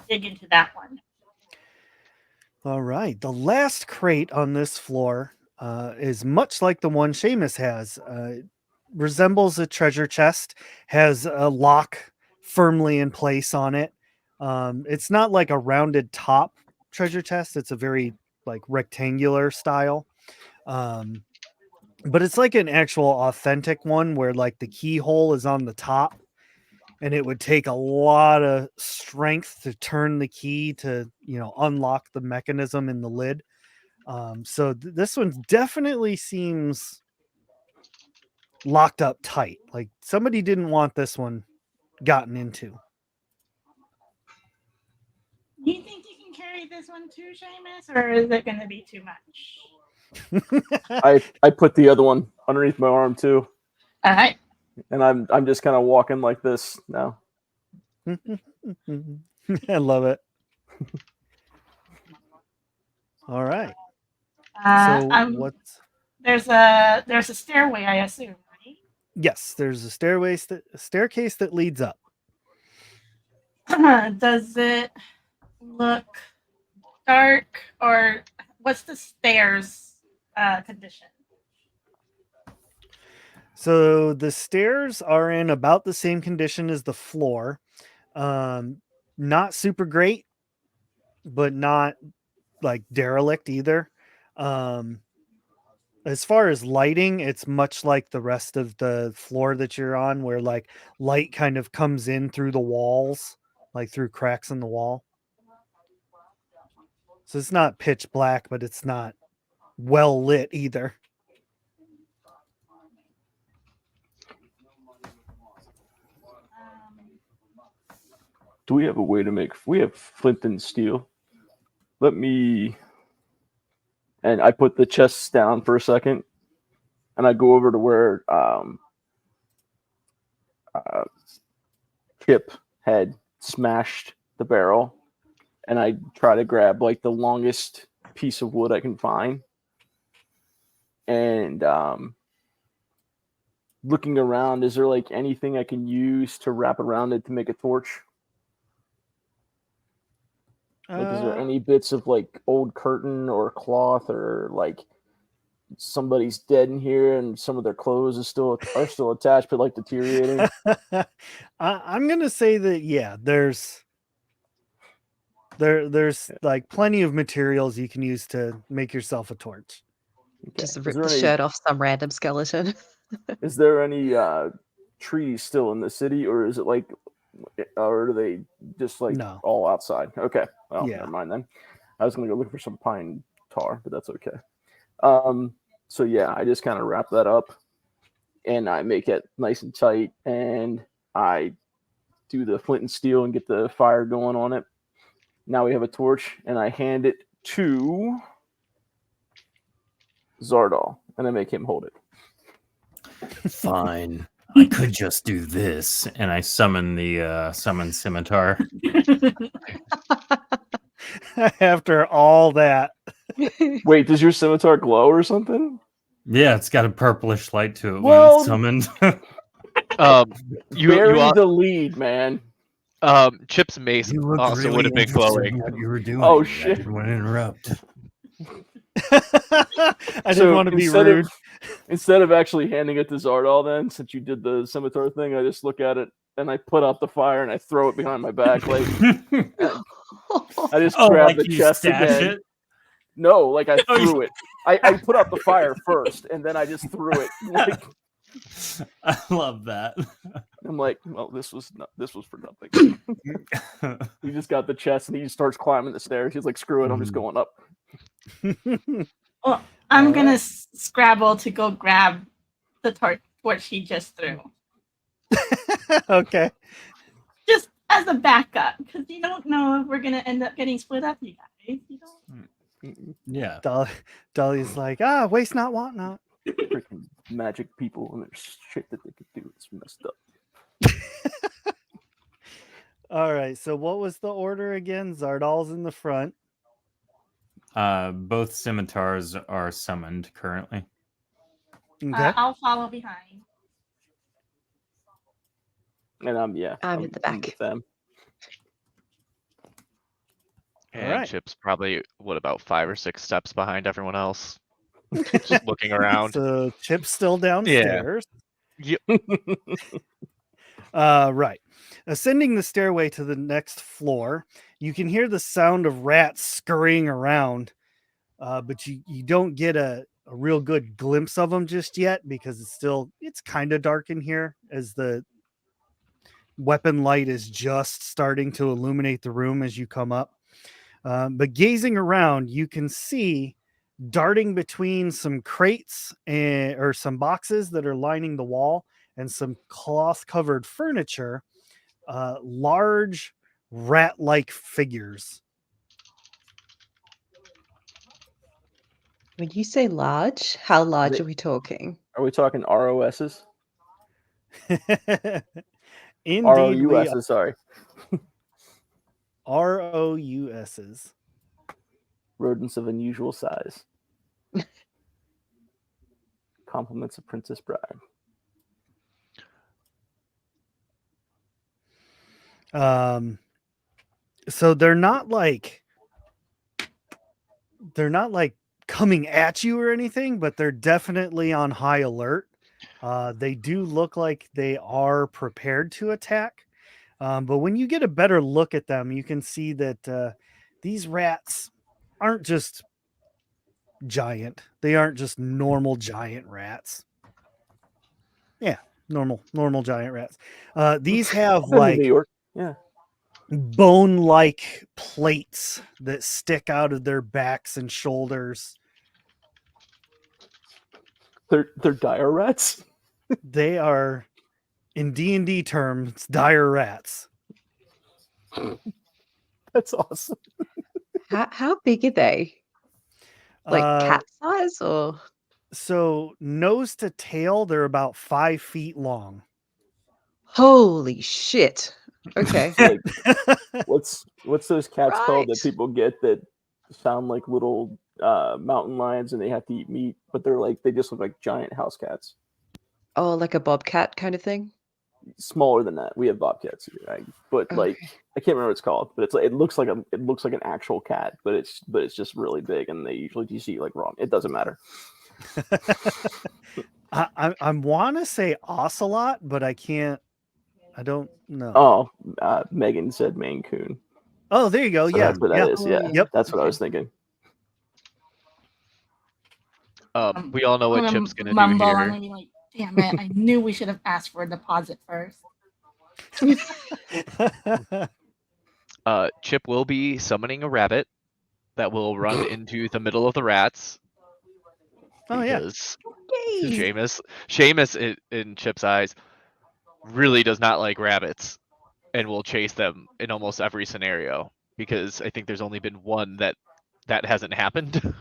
dig into that one. All right. The last crate on this floor is much like the one Seamus has. Resembles a treasure chest, has a lock firmly in place on it. It's not like a rounded top treasure chest. It's a very like rectangular style. But it's like an actual authentic one where like the keyhole is on the top, and it would take a lot of strength to turn the key to, unlock the mechanism in the lid. So this one definitely seems locked up tight. Like somebody didn't want this one gotten into. Do you think you can carry this one too, Seamus, or is it going to be too much? I put the other one underneath my arm too, All right. and I'm just kind of walking like this now. I love it. All right. So what's there's a stairway, I assume, right? Yes, there's a staircase that leads up. Does it look dark, or what's the stairs condition? So the stairs are in about the same condition as the floor. Not super great, but not like derelict either. As far as lighting, it's much like the rest of the floor that you're on, where like light kind of comes in through the walls, like through cracks in the wall. So it's not pitch black, but it's not well lit either. Do we have a way to we have flint and steel? And I put the chests down for a second, and I go over to where Chip had smashed the barrel, and I try to grab like the longest piece of wood I can find. And looking around, is there like anything I can use to wrap around it to make a torch? Like, is there any bits of like old curtain or cloth, or like somebody's dead in here and some of their clothes are still attached but like deteriorating? I'm gonna say that there's like plenty of materials you can use to make yourself a torch. Okay. Just rip the shirt off some random skeleton. Is there any trees still in the city, or is it like, or are they just like all outside? Okay, well, never mind then. I was gonna go look for some pine tar, but that's okay. So yeah, I just kind of wrap that up, and I make it nice and tight, and I do the flint and steel and get the fire going on it. Now we have a torch, and I hand it to Zardal, and I make him hold it. Fine. I could just do this. And I summon the summon scimitar. After all that. Wait, does your scimitar glow or something? Yeah, it's got a purplish light to it when Well- it's summoned. You Bury al- the lead, man. Chip's mace You looked also really would have been interested glowing. in what you were doing. Oh, I shit. didn't want to interrupt. I didn't So want to be instead rude. Instead of actually handing it to Zardal, then since you did the scimitar thing, I just look at it and I put out the fire and I throw it behind my back. Like I just Oh, grab like the you chest stash again. it? No, like I Oh, you- threw it. I put out the fire first, and then I just threw it. Like, I love that. I'm like, well, this was for nothing. He just got the chest and he just starts climbing the stairs. He's like, screw it, I'm just going up. Well, I'm All gonna right. scrabble to go grab the torch he just threw, Okay. just as a backup, because you don't know if we're gonna end up getting split up, you guys. You don't. Yeah. Dolly's like, waste not, want not. Freaking magic people and there's shit that they could do. It's messed up. All right. So what was the order again? Zardal's in the front. Both scimitars are summoned currently. Okay. I'll follow behind. And I'm I'm at the back. with them. And Alright. Chip's probably about 5 or 6 steps behind everyone else, just looking around. So Chip's still downstairs. Yep. Right. Ascending the stairway to the next floor, you can hear the sound of rats scurrying around, but you don't get a real good glimpse of them just yet because it's kind of dark in here as the weapon light is just starting to illuminate the room as you come up. But gazing around, you can see darting between some crates or some boxes that are lining the wall and some cloth covered furniture, large rat like figures. When you say large, how large They- are we talking? Are we talking ROSs? Indeed, we ROUSs, sorry. ROUSs. Rodents of unusual size. Compliments of Princess Bride. So they're not like coming at you or anything, but they're definitely on high alert. They do look like they are prepared to attack. But when you get a better look at them, you can see that these rats aren't just giant. They aren't just normal giant rats. Yeah, normal giant rats. These have I've been to like New York. Yeah. bone-like plates that stick out of their backs and shoulders. They're dire rats. They are, in D&D terms, dire rats. That's awesome. How big are they? Like Uh, cat size or? So nose to tail, they're about 5 feet long. Holy shit. Okay. Like, what's those cats called that Right. people get that sound like little mountain lions and they have to eat meat, but they just look like giant house cats. Oh, like a bobcat kind of thing? Smaller than that. We have bobcats here, right? But like Okay. I can't remember what it's called, but it looks like an actual cat, but it's just really big, and they usually you see like wrong. It doesn't matter. I want to say ocelot, but I can't. I don't know. Oh, Megan said Maine Coon. Oh, there you go. So Yeah, that's what that yeah. is. Yeah, Yep. that's what I was thinking. We all know what I'm gonna Chip's gonna mumble. do I'm here. gonna be like, damn it! I knew we should have asked for a deposit first. Chip will be summoning a rabbit that will run into the middle of the rats. Oh yeah. Because Yay. Seamus in Chip's eyes really does not like rabbits and will chase them in almost every scenario, because I think there's only been one that hasn't happened.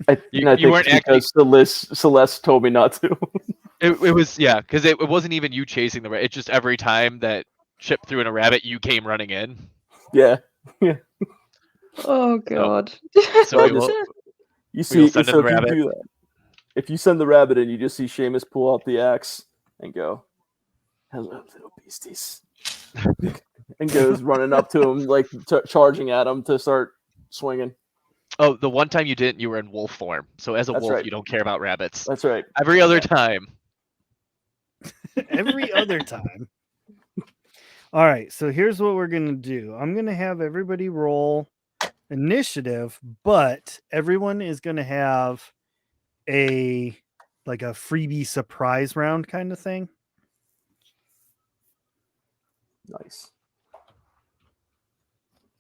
I You think weren't it's because Celeste told me not to. It was, yeah, because it wasn't even you chasing the rabbit. It's just every time that Chip threw in a rabbit, you came running in. Yeah. Oh god. So we just- will, You see, send in so the if you rabbit. do that, if you send the rabbit in, you just see Seamus pull out the axe and go, "Hello, little beasties," and goes running up to him, like charging at him to start swinging. Oh, the one time you didn't, you were in wolf form. So as a That's wolf, right. you don't care about rabbits. That's right. Every other time. Every other time. All right, so here's what we're gonna do. I'm gonna have everybody roll initiative, but everyone is gonna have a freebie surprise round kind of thing. Nice.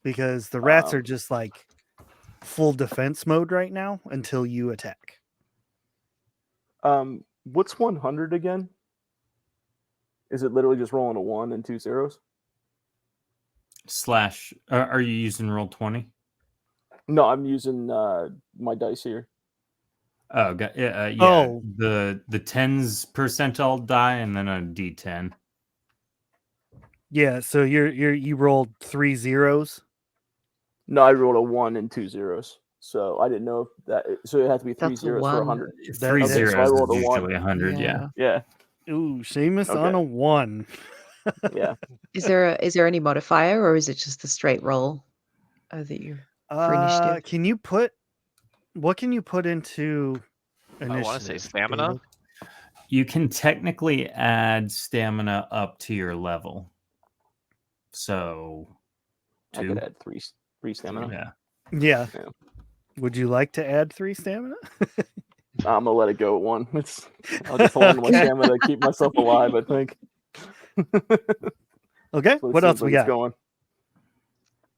Because the rats are just like full defense mode right now until you attack. What's 100 again? Is it literally just rolling a 1 and 2 zeros? Slash. Are you using roll 20? No, I'm using my dice here. Oh, yeah. Oh. The tens percentile die and then a D10. Yeah, so you rolled 3 zeros. No, I rolled a 1 and 2 zeros. So I didn't know if that. So it had to be 3 That's a zeros for one. 100. Three Okay, so zeros I rolled is a one. usually 100. Yeah. Yeah, Ooh, Seamus Okay. on a 1. yeah. Is there any modifier, or is it just the straight roll that you for initiative? Can you put what can you put into initiative? I want to say stamina. David? You can technically add stamina up to your level. So, I 2. could add three stamina. Yeah. Yeah. Yeah. Would you like to add 3 stamina? I'm gonna let it go at 1. I'll just hold on to my Okay. stamina to keep myself alive. I think. Okay. So it What seems else we like it's got?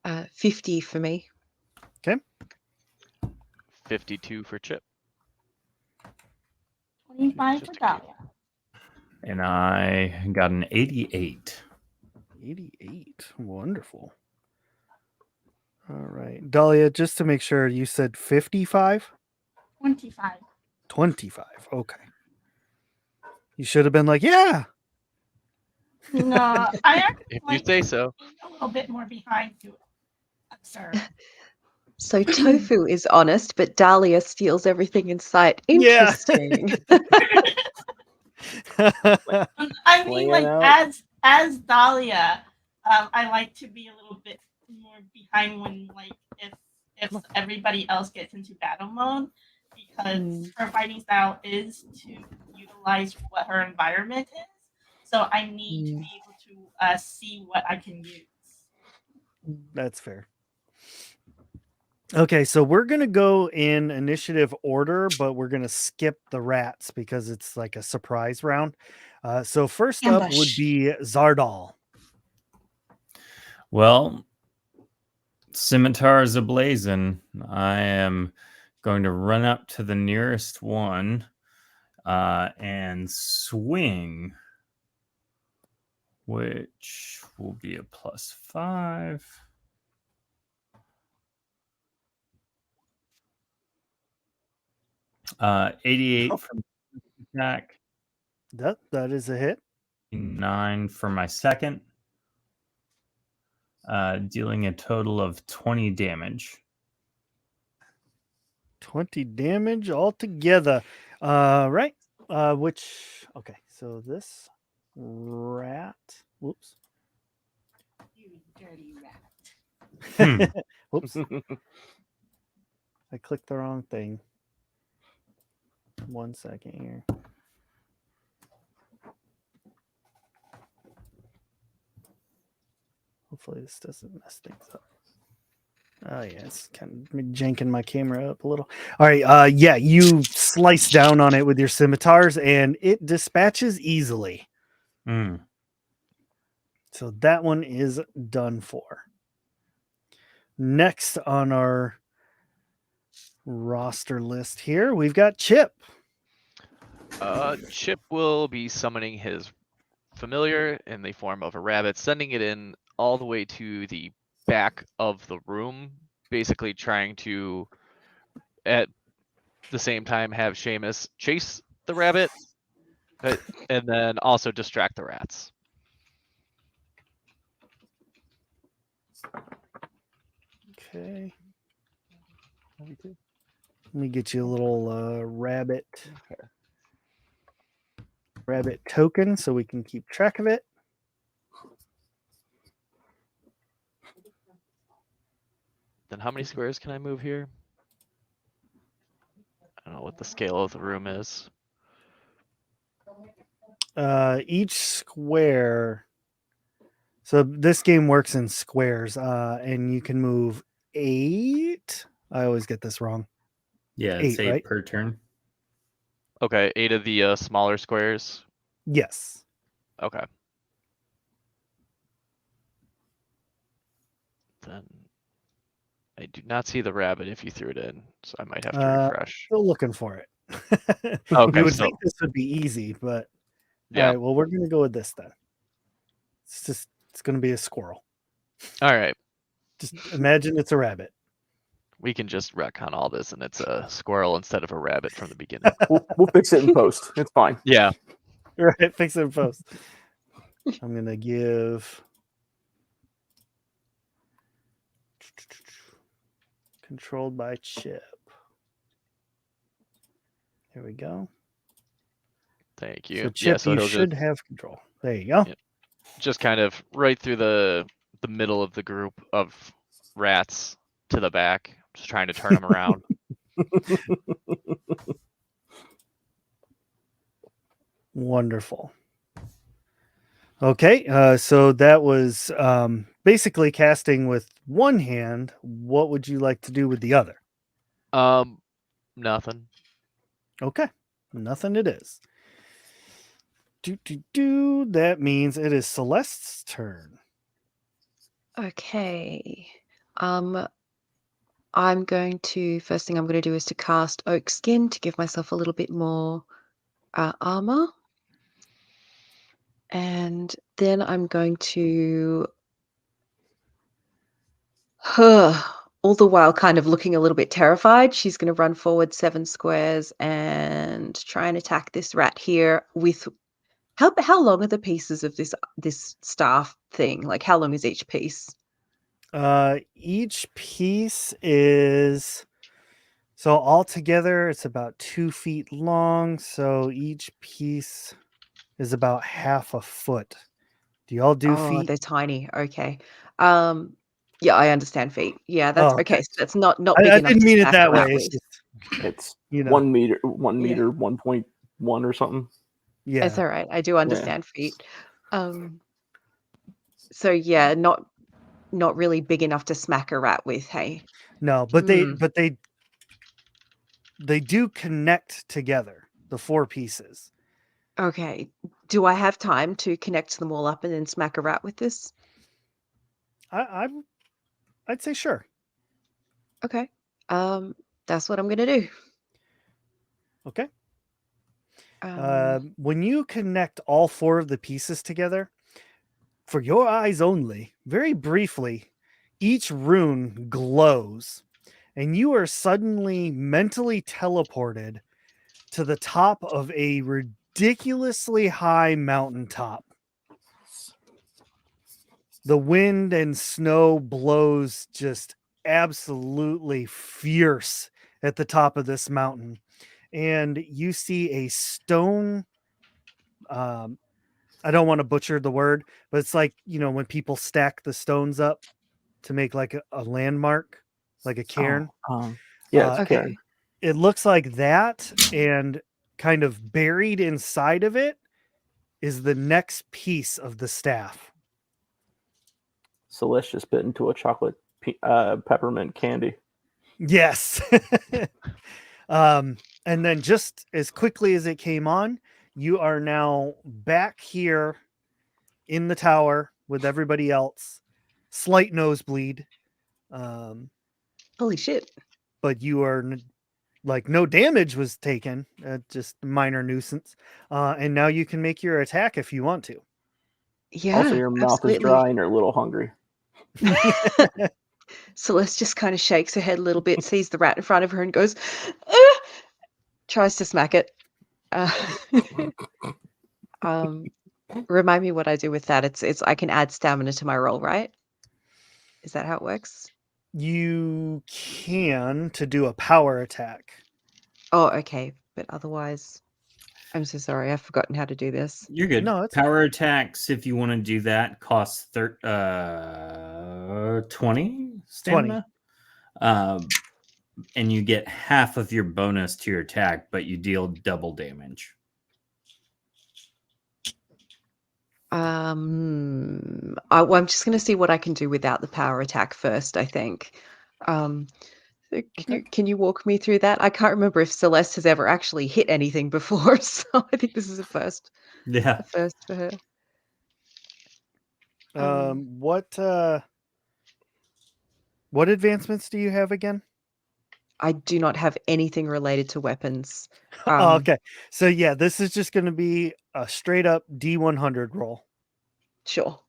going. 50 for me. 52 for Chip. 25 for Just a Dahlia. And I got an 88. 88. Wonderful. All right. Dahlia, just to make sure, you said 55? 25. 25. Okay. You should have been like, yeah. No, I actually If you like say so. a little bit more behind to observe. So Tofu is honest, but Dahlia steals everything in sight. Yeah. Interesting. I mean, Playing like out. as Dahlia, I like to be a little bit more behind when like if everybody else gets into battle mode, because her fighting style is to utilize what her environment is. So I need to be able to see what I can use. That's fair. Okay, so we're going to go in initiative order, but we're going to skip the rats because it's like a surprise round. So first up would Ambush. be Zardal. Well, scimitars ablazing. I am going to run up to the nearest one and swing, which will be a +5. Uh, 88 from attack, That is a hit. 9 for my second, dealing a total of 20 damage. 20 damage altogether. Right. Okay, so this rat. Whoops. You dirty rat. Whoops. I clicked the wrong thing. 1 second here. Hopefully this doesn't mess things up. Oh yeah, it's kind of janking my camera up a little. All right, yeah, you slice down on it with your scimitars and it dispatches easily. Mm. So that one is done for. Next on our roster list here, we've got Chip. Chip will be summoning his familiar in the form of a rabbit, sending it in all the way to the back of the room, basically trying to, at the same time, have Seamus chase the rabbit, and then also distract the rats. Okay. Let me get you a little rabbit token so we can keep track of it. Then how many squares can I move here? I don't know what the scale of the room is. Each square. So this game works in squares, and you can move 8. I always get this wrong. Yeah, it's 8, 8 right? per turn. Okay, 8 of the smaller squares. Yes. Okay. Then I do not see the rabbit if you threw it in, so I might have to refresh. Still looking for it. Okay, You would so think this would be easy, but yeah. all right. Well, we're gonna go with this then. It's gonna be a squirrel. All right. Just imagine it's a rabbit. We can just retcon all this and it's a squirrel instead of a rabbit from the beginning. We'll fix it in post. It's fine. Yeah. Right, fix it in post. I'm gonna give controlled by chip. There we go. Thank you. So chip, so you he'll should have control. There you go. Yeah. Just kind of right through the middle of the group of rats to the back, just trying to turn them around. Wonderful. Okay, so that was basically casting with one hand. What would you like to do with the other? Nothing. Okay, nothing it is. That means it is Celeste's turn. Okay. I'm going to first thing I'm going to do is to cast Oak Skin to give myself a little bit more armor. And then I'm going to all the while kind of looking a little bit terrified. She's going to run forward 7 squares and try and attack this rat here with how long are the pieces of this staff thing? Like how long is each piece? Each piece is so altogether it's about 2 feet long. So each piece is about half a foot. Do y'all do Oh, feet? they're tiny. Okay. Yeah, I understand feet. Yeah, that's Oh, okay. So that's not I big enough didn't to mean it smack that a rat way. It's with. just, It's you know, 1 meter, Yeah. 1.1 or something. It's yeah. all right. I do understand feet. So yeah, not really big enough to smack a rat with, hey. No, but they do connect together, the 4 pieces. Okay. Do I have time to connect them all up and then smack a rat with this? I'd say sure. Okay. That's what I'm gonna do. Okay. Um, When you connect all 4 of the pieces together, for your eyes only, very briefly, each rune glows, and you are suddenly mentally teleported to the top of a ridiculously high mountaintop. The wind and snow blows just absolutely fierce at the top of this mountain. And you see a stone. I don't want to butcher the word, but it's like, when people stack the stones up to make like a landmark, like a cairn. Yeah, it's okay. Karen. It looks like that, and kind of buried inside of it is the next piece of the staff. Celeste just bit into a chocolate peppermint candy. Yes. And then just as quickly as it came on, you are now back here in the tower with everybody else. Slight nosebleed. Holy shit. But you are no damage was taken, just minor nuisance. And now you can make your attack if you want to. Yeah. Also, your mouth is dry and you're a little hungry. Celeste just kind of shakes her head a little bit, sees the rat in front of her and goes, tries to smack it. Remind me what I do with that. It's I can add stamina to my roll, right? Is that how it works? You can to do a power attack. Oh, okay. But otherwise, I'm so sorry. I've forgotten how to do this. You're good. No, it's Power attacks, if you want to do that, costs 20 stamina. And you get half of your bonus to your attack, but you deal double damage. I'm just going to see what I can do without the power attack first, I think. So can you walk me through that? I can't remember if Celeste has ever actually hit anything before, so I think this is a first Yeah. for her. What advancements do you have again? I do not have anything related to weapons. Oh, okay. So yeah, this is just going to be a straight up D100 roll. Sure.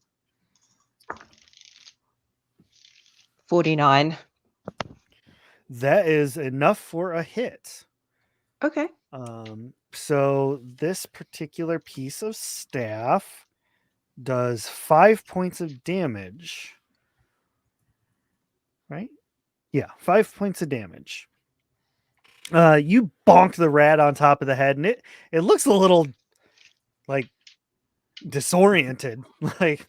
49. That is enough for a hit. Okay. So this particular piece of staff does 5 points of damage. Right? Yeah, 5 points of damage. You bonk the rat on top of the head, and it looks a little like disoriented. Like,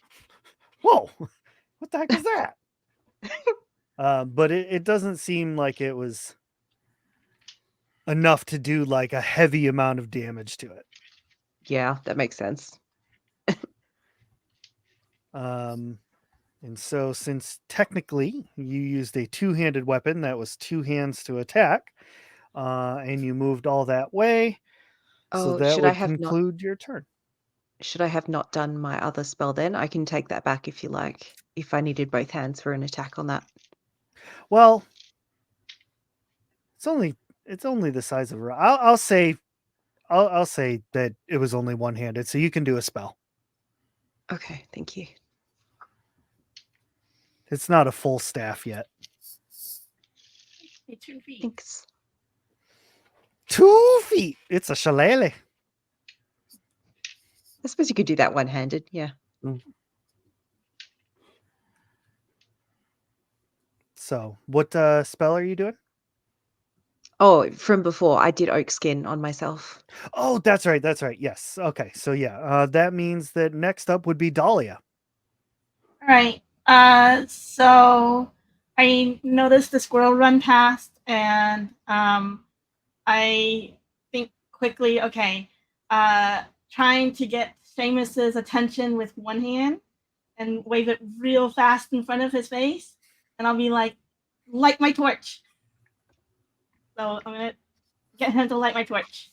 whoa, what the heck is that? But it doesn't seem like it was enough to do like a heavy amount of damage to it. Yeah, that makes sense. And so since technically you used a two-handed weapon that was two hands to attack, and you moved all that way, so Oh, that should I would have not conclude your turn. should I have not done my other spell then? I can take that back if you like, if I needed both hands for an attack on that. Well, it's only the size of. I'll say that it was only one-handed, so you can do a spell. Okay, thank you. It's not a full staff yet. 2 feet. Thanks. 2 feet. It's a shillelagh. I suppose you could do that one-handed, yeah. So, what spell are you doing? Oh, from before, I did oak skin on myself. Oh, that's right. That's right. Yes. Okay. So yeah, that means that next up would be Dahlia. All right. So I noticed the squirrel run past, and I think quickly. Okay. Trying to get Seamus's attention with one hand and wave it real fast in front of his face, and I'll be like, "Light my torch." So I'm gonna get him to light my torch.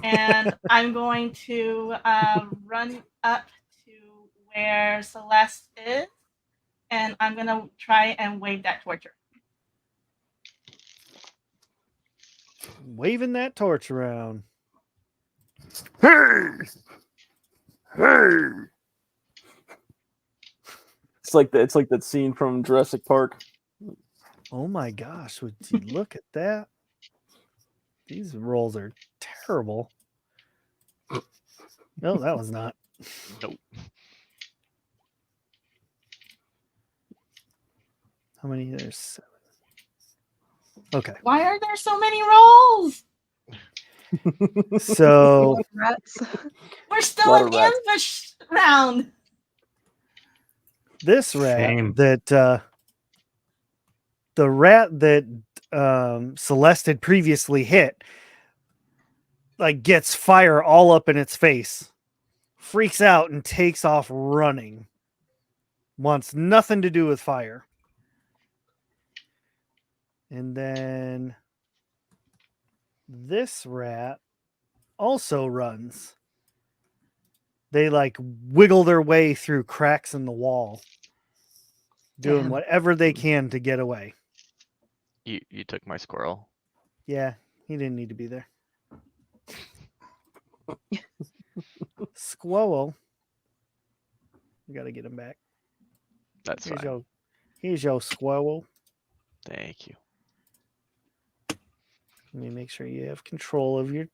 And I'm going to run up to where Celeste is, and I'm going to try and wave that torch. Waving that torch around. Hey! Hey! It's like that scene from Jurassic Park. Oh my gosh, would you look at that? These rolls are terrible. No, that was not. Nope. How many? There's 7. Okay. Why are there so many rolls? So Rats. We're still Lot in of rats. ambush round. this rat Shame. that the rat that Celeste had previously hit, like, gets fire all up in its face, freaks out and takes off running. Wants nothing to do with fire. And then this rat also runs. They like wiggle their way through cracks in the wall, doing Damn. whatever they can to get away. You took my squirrel. Yeah, he didn't need to be there. Squirrel. We got to get him back. That's fine. Here's your squirrel. Thank you. Let me make sure you have control of your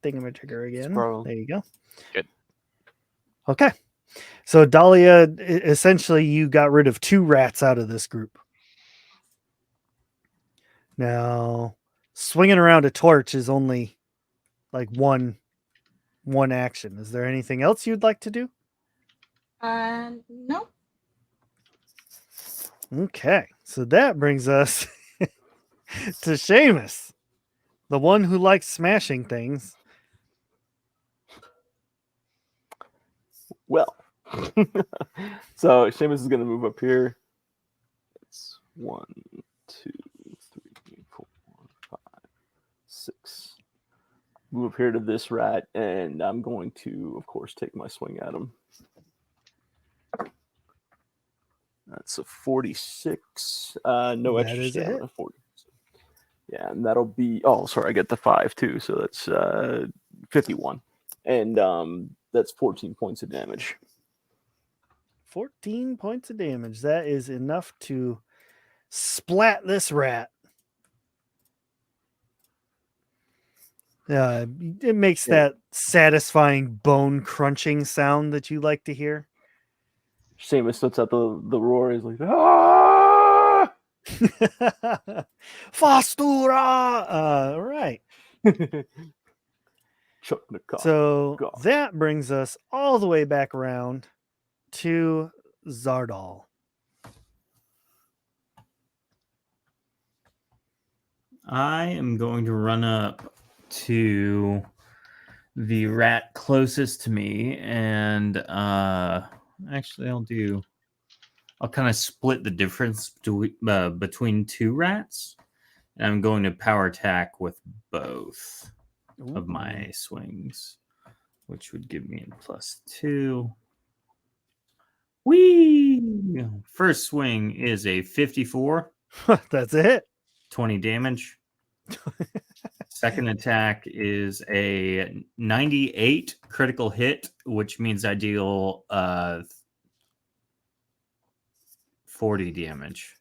thingamajigger again. Squirrel. There you go. Good. Okay. So Dahlia, essentially you got rid of 2 rats out of this group. Now, swinging around a torch is only like one action. Is there anything else you'd like to do? No. Okay, so that brings us to Seamus, the one who likes smashing things. Well, so Seamus is going to move up here. It's 1, 2, 3, 4, 5, 6. Move here to this rat, and I'm going to, of course, take my swing at him. That's a 46. No That extra is a hit. stamina. 40. Yeah, and that'll be. Oh, sorry, I get the 5 too, so that's 51, and that's 14 points of damage. 14 points of damage. That is enough to splat this rat. It makes that satisfying bone crunching sound that you like to hear. Seamus lets out the roar. He's like, ah! Fastura! Right. So God. that brings us all the way back around to Zardal. I am going to run up to the rat closest to me, and actually, I'll kind of split the difference between two rats, and I'm going to power attack with both of my swings, which would give me a +2. Whee! First swing is a 54, That's a hit. 20 damage. Second attack is a 98 critical hit, which means I deal 40 damage.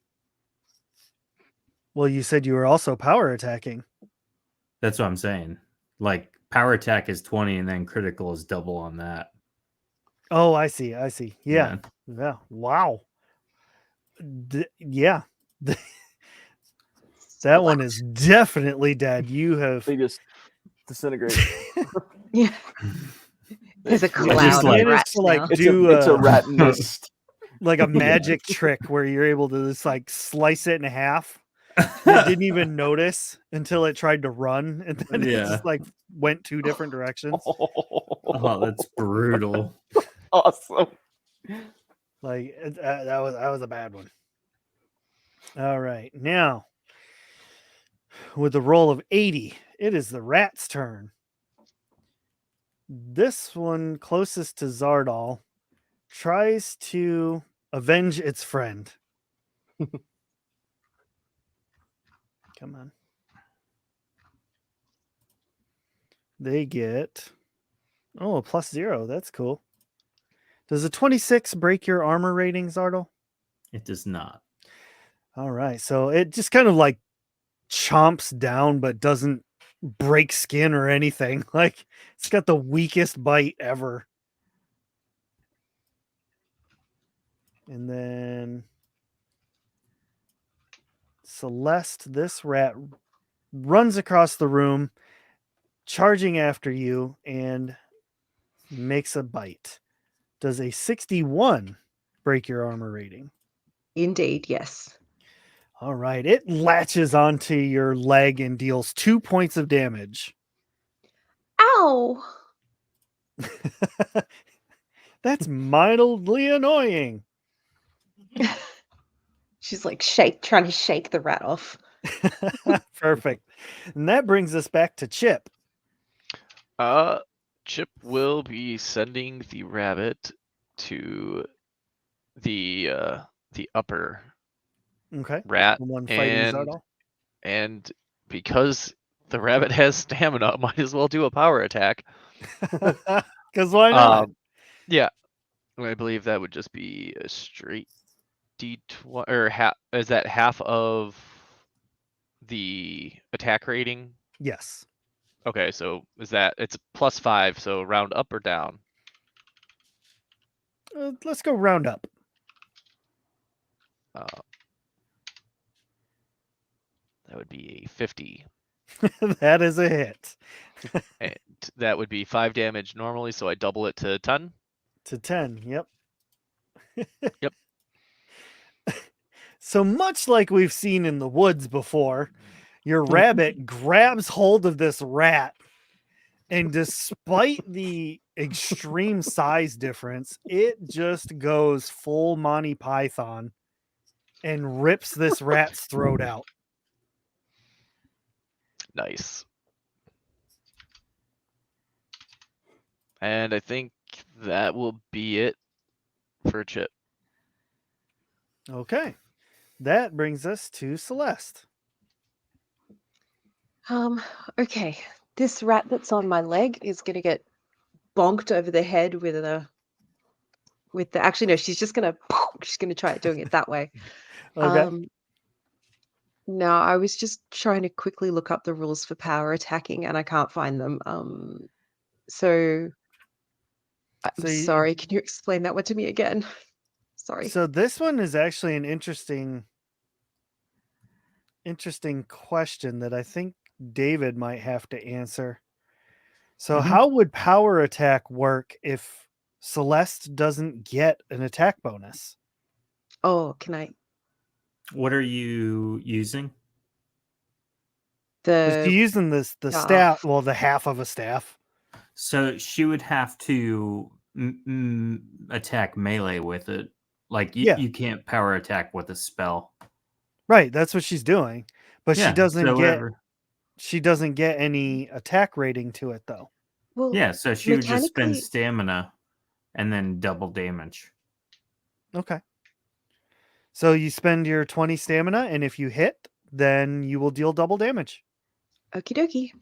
Well, you said you were also power attacking. That's what I'm saying. Like, power attack is 20, and then critical is double on that. Oh, I see. Yeah. Wow. Yeah. That one is definitely dead. You have. They just disintegrate. Yeah. There's a It's cloud just of like- rats to, like, now. it's a rat mist. like a magic trick where you're able to just like slice it in half. It didn't even notice until it tried to run, and then it Yeah. just like went 2 different directions. Oh, that's brutal. Awesome. Like that was a bad one. All right, now with the roll of 80, it is the rat's turn. This one closest to Zardal tries to avenge its friend. Come on. They get a +0. That's cool. Does a 26 break your armor rating, Zardal? It does not. All right. So it just kind of like chomps down, but doesn't break skin or anything. Like it's got the weakest bite ever. And then Celeste, this rat runs across the room, charging after you, and makes a bite. Does a 61 break your armor rating? Indeed, yes. All right. It latches onto your leg and deals 2 points of damage. Ow! That's mildly annoying. She's like trying to shake the rat off. Perfect. And that brings us back to Chip. Chip will be sending the rabbit to the upper Okay. rat, The one fighting and Zardal. and because the rabbit has stamina, might as well do a power attack. Because why not? Yeah, I believe that would just be a straight D20, or is that half of the attack rating? Yes. Okay, so it's +5, so round up or down? Let's go round up. That would would be a 50. That is a hit. And that would be 5 damage normally, so I double it to 10. To 10. Yep. Yep. So much like we've seen in the woods before, your rabbit grabs hold of this rat, and despite the extreme size difference, it just goes full Monty Python and rips this rat's throat out. Nice. And I think that will be it for Chip. Okay. That brings us to Celeste. Okay. This rat that's on my leg is gonna get bonked over the head with the actually no, she's gonna try doing it that way. Okay. No, I was just trying to quickly look up the rules for power attacking and I can't find them. So I'm So you- sorry, can you explain that one to me again? Sorry. So this one is actually an interesting question that I think David might have to answer. So how would power attack work if Celeste doesn't get an attack bonus? Oh, can I What are you using? Is she the using the staff? Well, the half of a staff. So she would have to attack melee with it. Like Yeah. you can't power attack with a spell. Right, that's what she's doing. But Yeah, she doesn't so get ever- any attack rating to it though. well Yeah, so she would just spend mechanically- stamina and then double damage. Okay. So you spend your 20 stamina, and if you hit, then you will deal double damage. Okie dokie.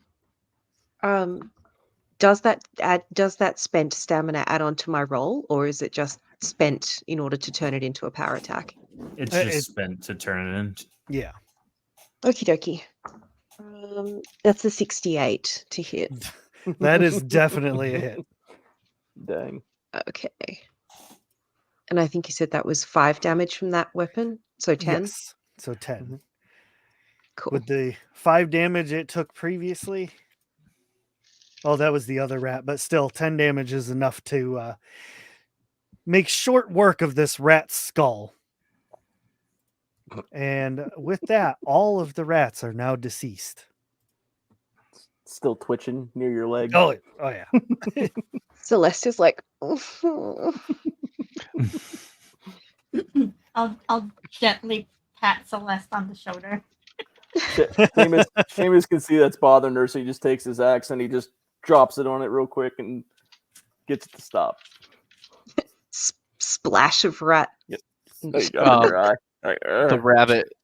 Does that spent stamina add on to my roll, or is it just spent in order to turn it into a power attack? It's Uh, just it- spent to turn it in. Yeah. Okie dokie. That's a 68 to hit. That is definitely a hit. Dang. Okay. And I think you said that was 5 damage from that weapon, so 10. Yes. So 10. Cool. With the 5 damage it took previously. Oh, that was the other rat, but still 10 damage is enough to make short work of this rat's skull. And with that, all of the rats are now deceased. Still twitching near your leg. Oh yeah. Celeste is like, I'll gently pat Celeste on the shoulder. Seamus can see that's bothering her, so he just takes his axe and he just drops it on it real quick and gets it to stop. splash of rat. There you go. in your eye. Like,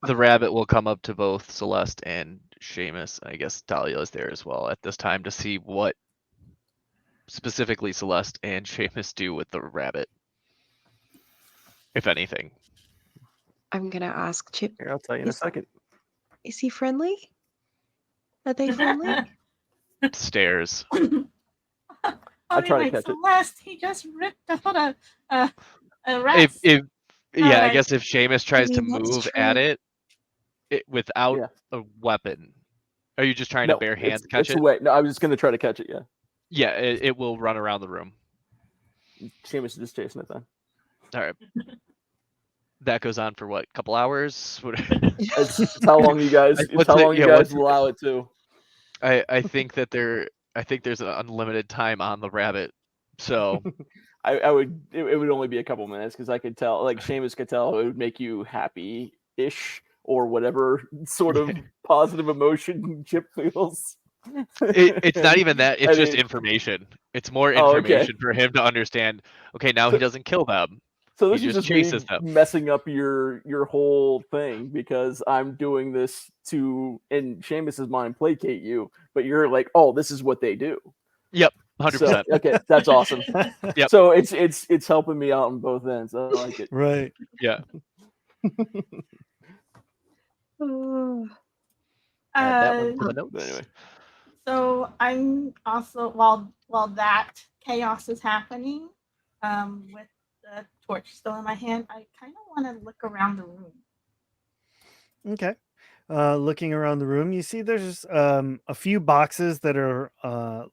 The rabbit will come up to both Celeste and Seamus. I guess Dahlia is there as well at this time to see what specifically Celeste and Seamus do with the rabbit, if anything. I'm gonna ask Chip, Here, I'll tell you in a Is- second. is he friendly? Are they friendly? Stares. I'll try to be like, catch it. Celeste, he just ripped out a rat. If yeah, I Alright. guess if Seamus tries to mean, that's move at true. it without Yeah. a weapon, are you just trying No, to bare hands it's catch it? away. No, I was just gonna try to catch it. Yeah, Yeah, it will run around the room. Seamus is just chasing it then. All right. That goes on for what? Couple hours? It's how long you guys. Like, It's what's how it- long you yeah, guys what's- allow it to. I think that I think there's an unlimited time on the rabbit. So I would. It would only be a couple minutes because I could tell. Like Seamus could tell, it would make you happy-ish or whatever sort of positive emotion Chip feels. it's not even that. It's I just mean- information. It's more Oh, okay. information for him to understand. Okay, now he doesn't kill them. So this He is just just me chases them. messing up your whole thing because I'm doing this to, in Seamus's mind, placate you, but you're like, oh, this is what they do. 100%. So, okay, that's awesome. Yep. So it's helping me out on both ends. I like it. Right. Yeah. Oh, Add that one to the But notes. anyway, So I'm also while that chaos is happening, with the torch still in my hand, I kind of want to look around the room. Okay. looking around the room, you see there's a few boxes that are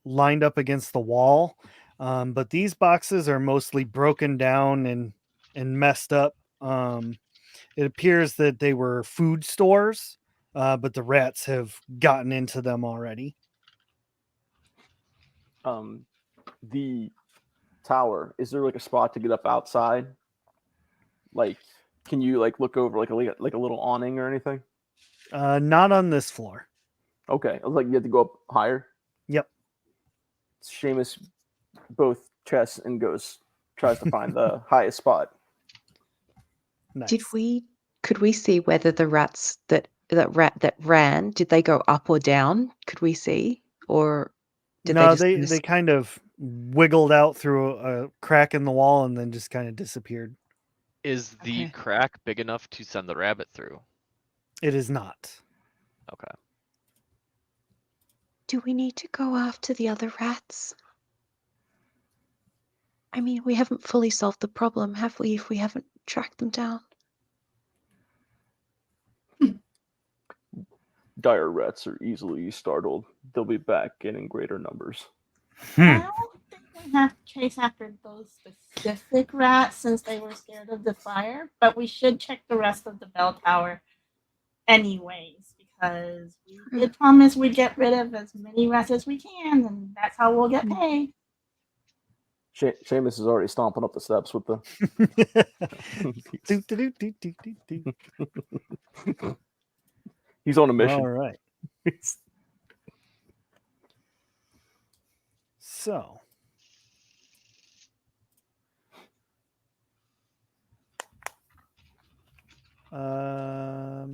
lined up against the wall, but these boxes are mostly broken down and messed up. It appears that they were food stores, but the rats have gotten into them already. The tower, is there like a spot to get up outside? Like, can you like look over like a little awning or anything? Not on this floor. Okay, I was like, you have to go up higher. Yep. Seamus both chests and tries to find the highest spot. Nice. Could we see whether the rats that ran, did they go up or down? Could we see? Or did No, they just they kind of wiggled out through a crack in the wall and then just kind of disappeared. Is the Okay. crack big enough to send the rabbit through? It is not. Okay. Do we need to go after the other rats? I mean, we haven't fully solved the problem, have we, if we haven't tracked them down? Dire rats are easily startled. They'll be back and in greater numbers. I don't think we have to chase after those specific rats since they were scared of the fire, but we should check the rest of the bell tower anyways, because we did promise we'd get rid of as many rats as we can, and that's how we'll get paid. Seamus is already stomping up the steps with the. Do, do, do, do, do, do. He's on a mission. All right. So, I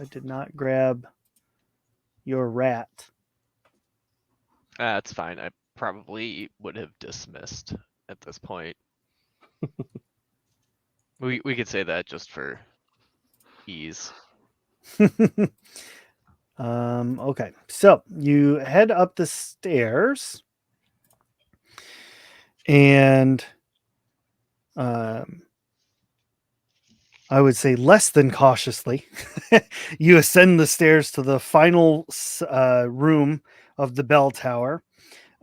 did not grab your rat. That's fine. I probably would have dismissed at this point. We could say that just for ease. Okay, so you head up the stairs, and I would say less than cautiously, you ascend the stairs to the final room of the bell tower.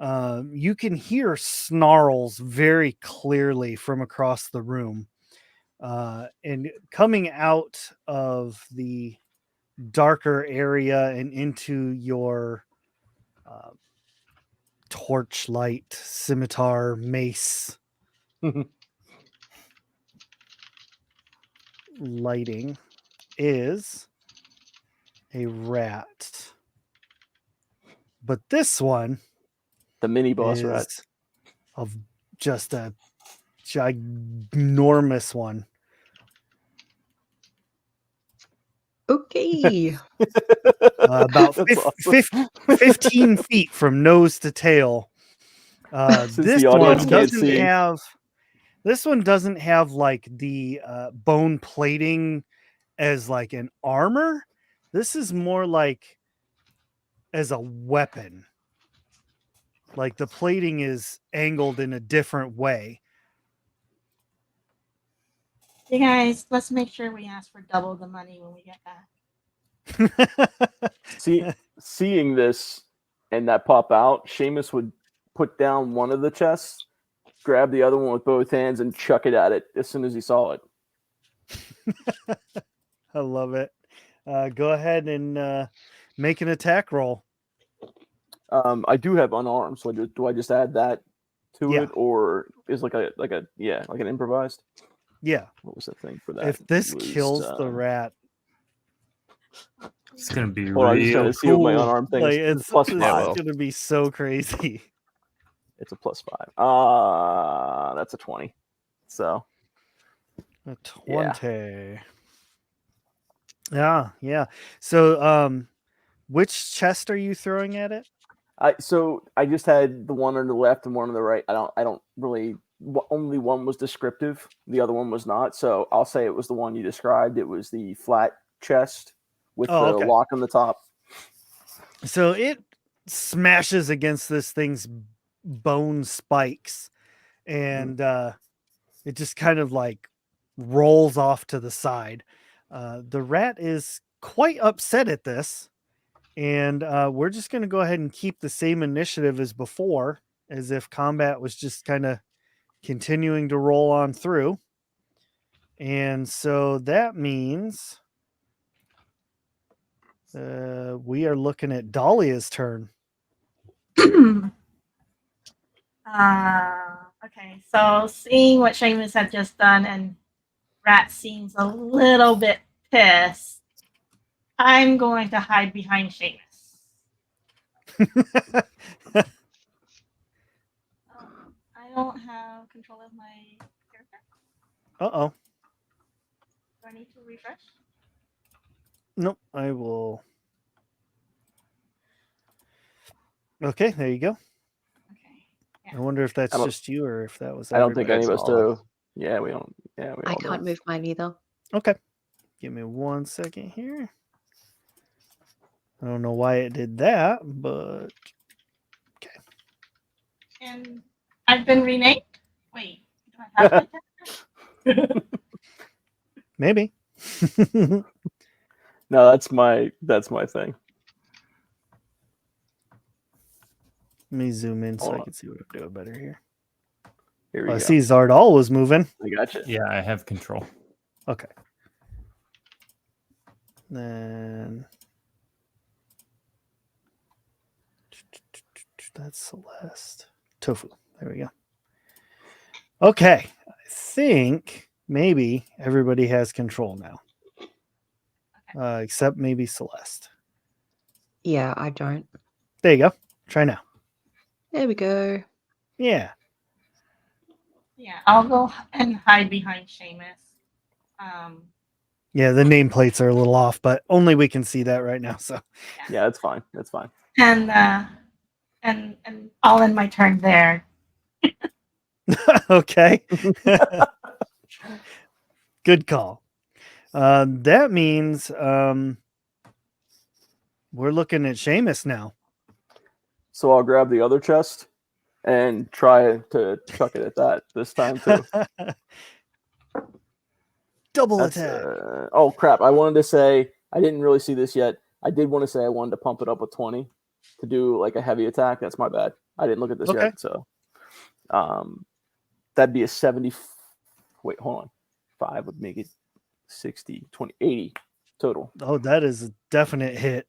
You can hear snarls very clearly from across the room, and coming out of the darker area and into your torchlight, scimitar, mace lighting is a rat. But this one The mini boss rat. is of just a ginormous one. Okay. About That's awesome. 15 feet from nose to tail. Since This the one audience can't doesn't see. have. This one doesn't have like the bone plating as like an armor. This is more like as a weapon. Like the plating is angled in a different way. You guys, let's make sure we ask for double the money when we get back. Seeing this and that pop out, Seamus would put down one of the chests, grab the other one with both hands, and chuck it at it as soon as he saw it. I love it. Go ahead and make an attack roll. I do have unarmed, so do I just add that to Yeah. it, or is like an improvised? Yeah. What was the thing for that? If this It was, kills the rat, It's gonna be hold on, I'm just trying real to see what my cool. unarmed thing like is. it's Plus this Yeah, five. well. is going to be so crazy. It's a +5. That's a 20. So A 20. Yeah. So, which chest are you throwing at it? I just had the one on the left and one on the right. I don't really. Only one was descriptive. The other one was not. So I'll say it was the one you described. It was the flat chest with the okay. lock on the top. So it smashes against this thing's bone spikes, and it just kind of like rolls off to the side. The rat is quite upset at this, and we're just going to go ahead and keep the same initiative as before, as if combat was just kind of continuing to roll on through. And so that means we are looking at Dahlia's turn. Okay, so seeing what Seamus had just done, and Rat seems a little bit pissed, I'm going to hide behind Seamus. I don't have control of my character. Uh-oh. Do I need to refresh? Nope, I will. Okay, there you go. Okay. I wonder if that's I don't- just you or if that was I don't think any of us That's all. do. Yeah, we don't. Yeah, we I all can't do. move mine either. Okay. Give me 1 second here. I don't know why it did that, but And I've been renamed? Wait, do I have my character? maybe. No, that's my thing. Let me zoom in so Hold I on. can see what I'm doing better here. Here we I go. see Zardal was moving. I got you. Yeah, I have control. Okay. Then that's Celeste. Tofu. There we go. Okay. I think maybe everybody has control now. Except maybe Celeste. Yeah, I don't. There you go. Try now. There we go. Yeah. Yeah, I'll go and hide behind Seamus. Yeah, the nameplates are a little off, but only we can see that right now. So Yeah, that's fine. That's fine. And I'll end my turn there. okay. Good call. That means we're looking at Seamus now. So I'll grab the other chest and try to chuck it at that this time too. Double That's, attack. oh crap! I wanted to say I didn't really see this yet. I did want to say I wanted to pump it up with 20 to do like a heavy attack. That's my bad. I didn't look at this Okay. yet. So, that'd be a 70. Wait, hold on. 5 would make it 60, 20, 80 total. Oh, that is a definite hit.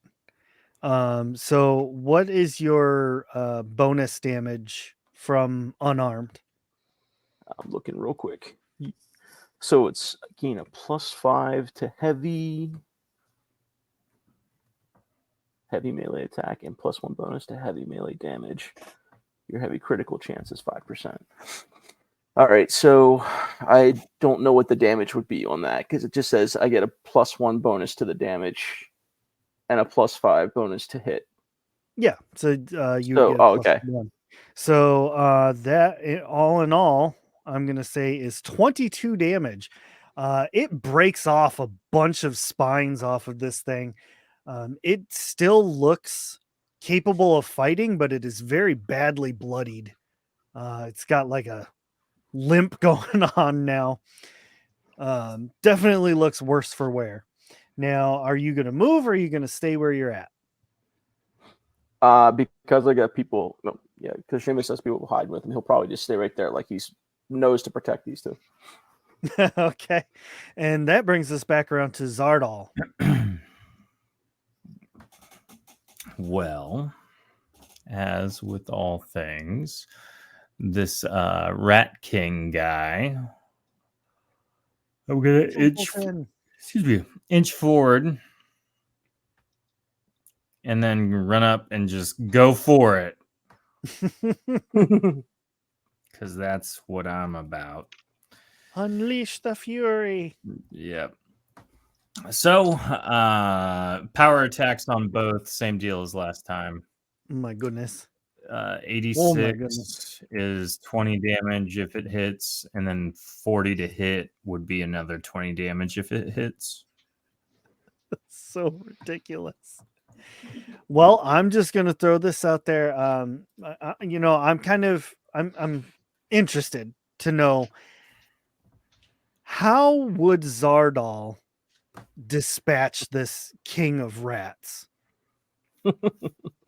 So what is your bonus damage from unarmed? I'm looking real quick. So it's again a +5 to heavy melee attack and +1 bonus to heavy melee damage. Your heavy critical chance is 5%. All right, so I don't know what the damage would be on that because it just says I get a +1 bonus to the damage and a +5 bonus to hit. Yeah. So you So, get oh, plus okay. 1. So that all in all, I'm gonna say is 22 damage. It breaks off a bunch of spines off of this thing. It still looks capable of fighting, but it is very badly bloodied. It's got like a limp going on now. Definitely looks worse for wear. Now, are you going to move or are you going to stay where you're at? Because I got people. No, yeah, because Seamus has people hiding with him. He'll probably just stay right there, like he's knows to protect these two. Okay. And that brings us back around to Zardal. Well, as with all things, this Rat King guy, I'm gonna inch forward and then run up and just go for it, because that's what I'm about. Unleash the fury. Yep. So, power attacks on both, same deal as last time. My goodness. 86 is 20 damage if it hits, and then 40 to hit would be another 20 damage if it hits. So ridiculous. Well, I'm just going to throw this out there. I'm interested to know, how would Zardal dispatch this king of rats?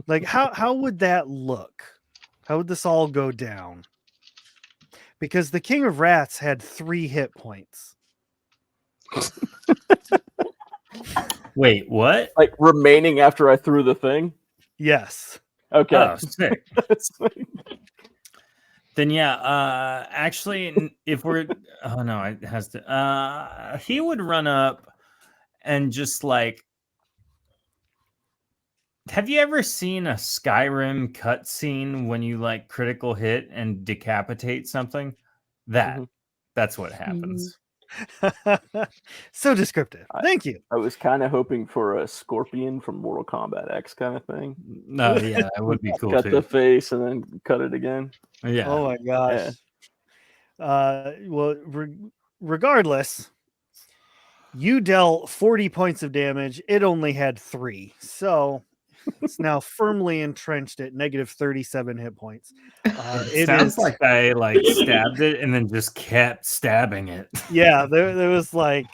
Like how would that look? How would this all go down? Because the king of rats had 3 hit points. Wait, what? Like remaining after I threw the thing. Yes. Okay. Oh, sick. That's like- Then yeah, actually, if we're oh no, it has to. He would run up and just like. Have you ever seen a Skyrim cutscene when you like critical hit and decapitate something? That's what happens. So descriptive. Thank you. I was kind of hoping for a scorpion from Mortal Kombat X kind of thing. No, yeah, that would be cool Cut too. the face and then cut it again. Yeah. Oh my gosh. Well, regardless, you dealt 40 points of damage. It only had 3. So it's now firmly entrenched at negative 37 hit points. It sounds like I like stabbed it and then just kept stabbing it. Yeah, there was like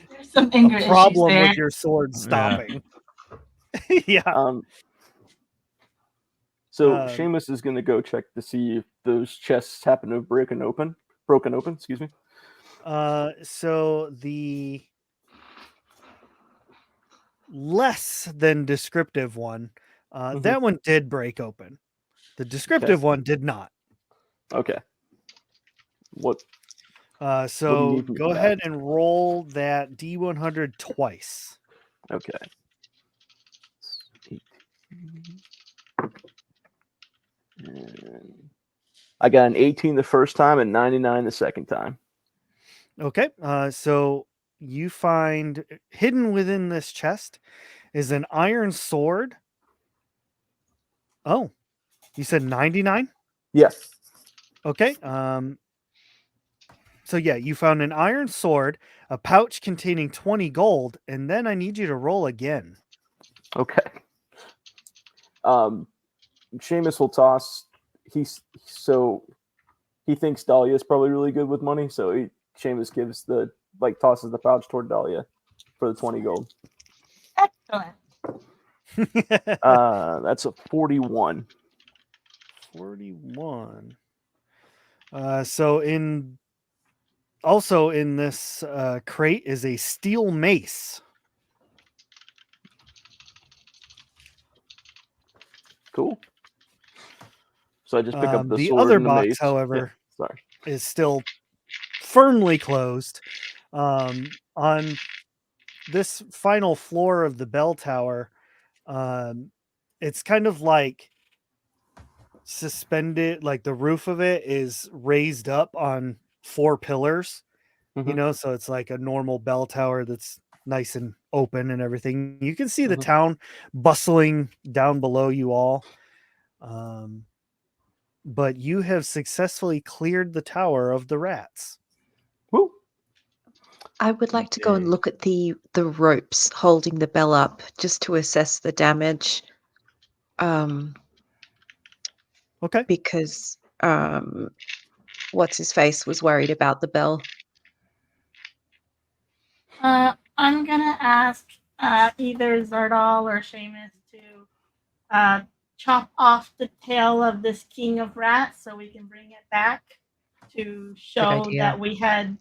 There's some anger a problem issues there. with your sword stopping. Yeah. So Um, Seamus is going to go check to see if those chests happen to have broken open. Excuse me. So the less than descriptive one, that one did break open. The descriptive one did not. Okay. What? So need from me go for that? ahead and roll that D100 twice. Okay. 18. And I got an 18 the first time and 99 the second time. Okay. So you find hidden within this chest is an iron sword. Oh, you said 99? Yes. Okay. So yeah, you found an iron sword, a pouch containing 20 gold, and then I need you to roll again. Okay. Seamus will toss. He thinks Dahlia is probably really good with money, so Seamus tosses the pouch toward Dahlia for the 20 gold. Excellent. That's a 41. 41. So in this crate is a steel mace. Cool. So I just pick up the The sword other and the box, mace. however, Sorry. is still firmly closed. On this final floor of the bell tower, it's kind of like suspended, like the roof of it is raised up on 4 pillars, so it's like a normal bell tower that's nice and open and everything. You can see the town bustling down below you all. But you have successfully cleared the tower of the rats. Woo. I would like to go and look at the ropes holding the bell up just to assess the damage. Okay. Because what's his face was worried about the bell. I'm gonna ask either Zardal or Seamus to chop off the tail of this king of rats so we can bring it back to show idea. that we had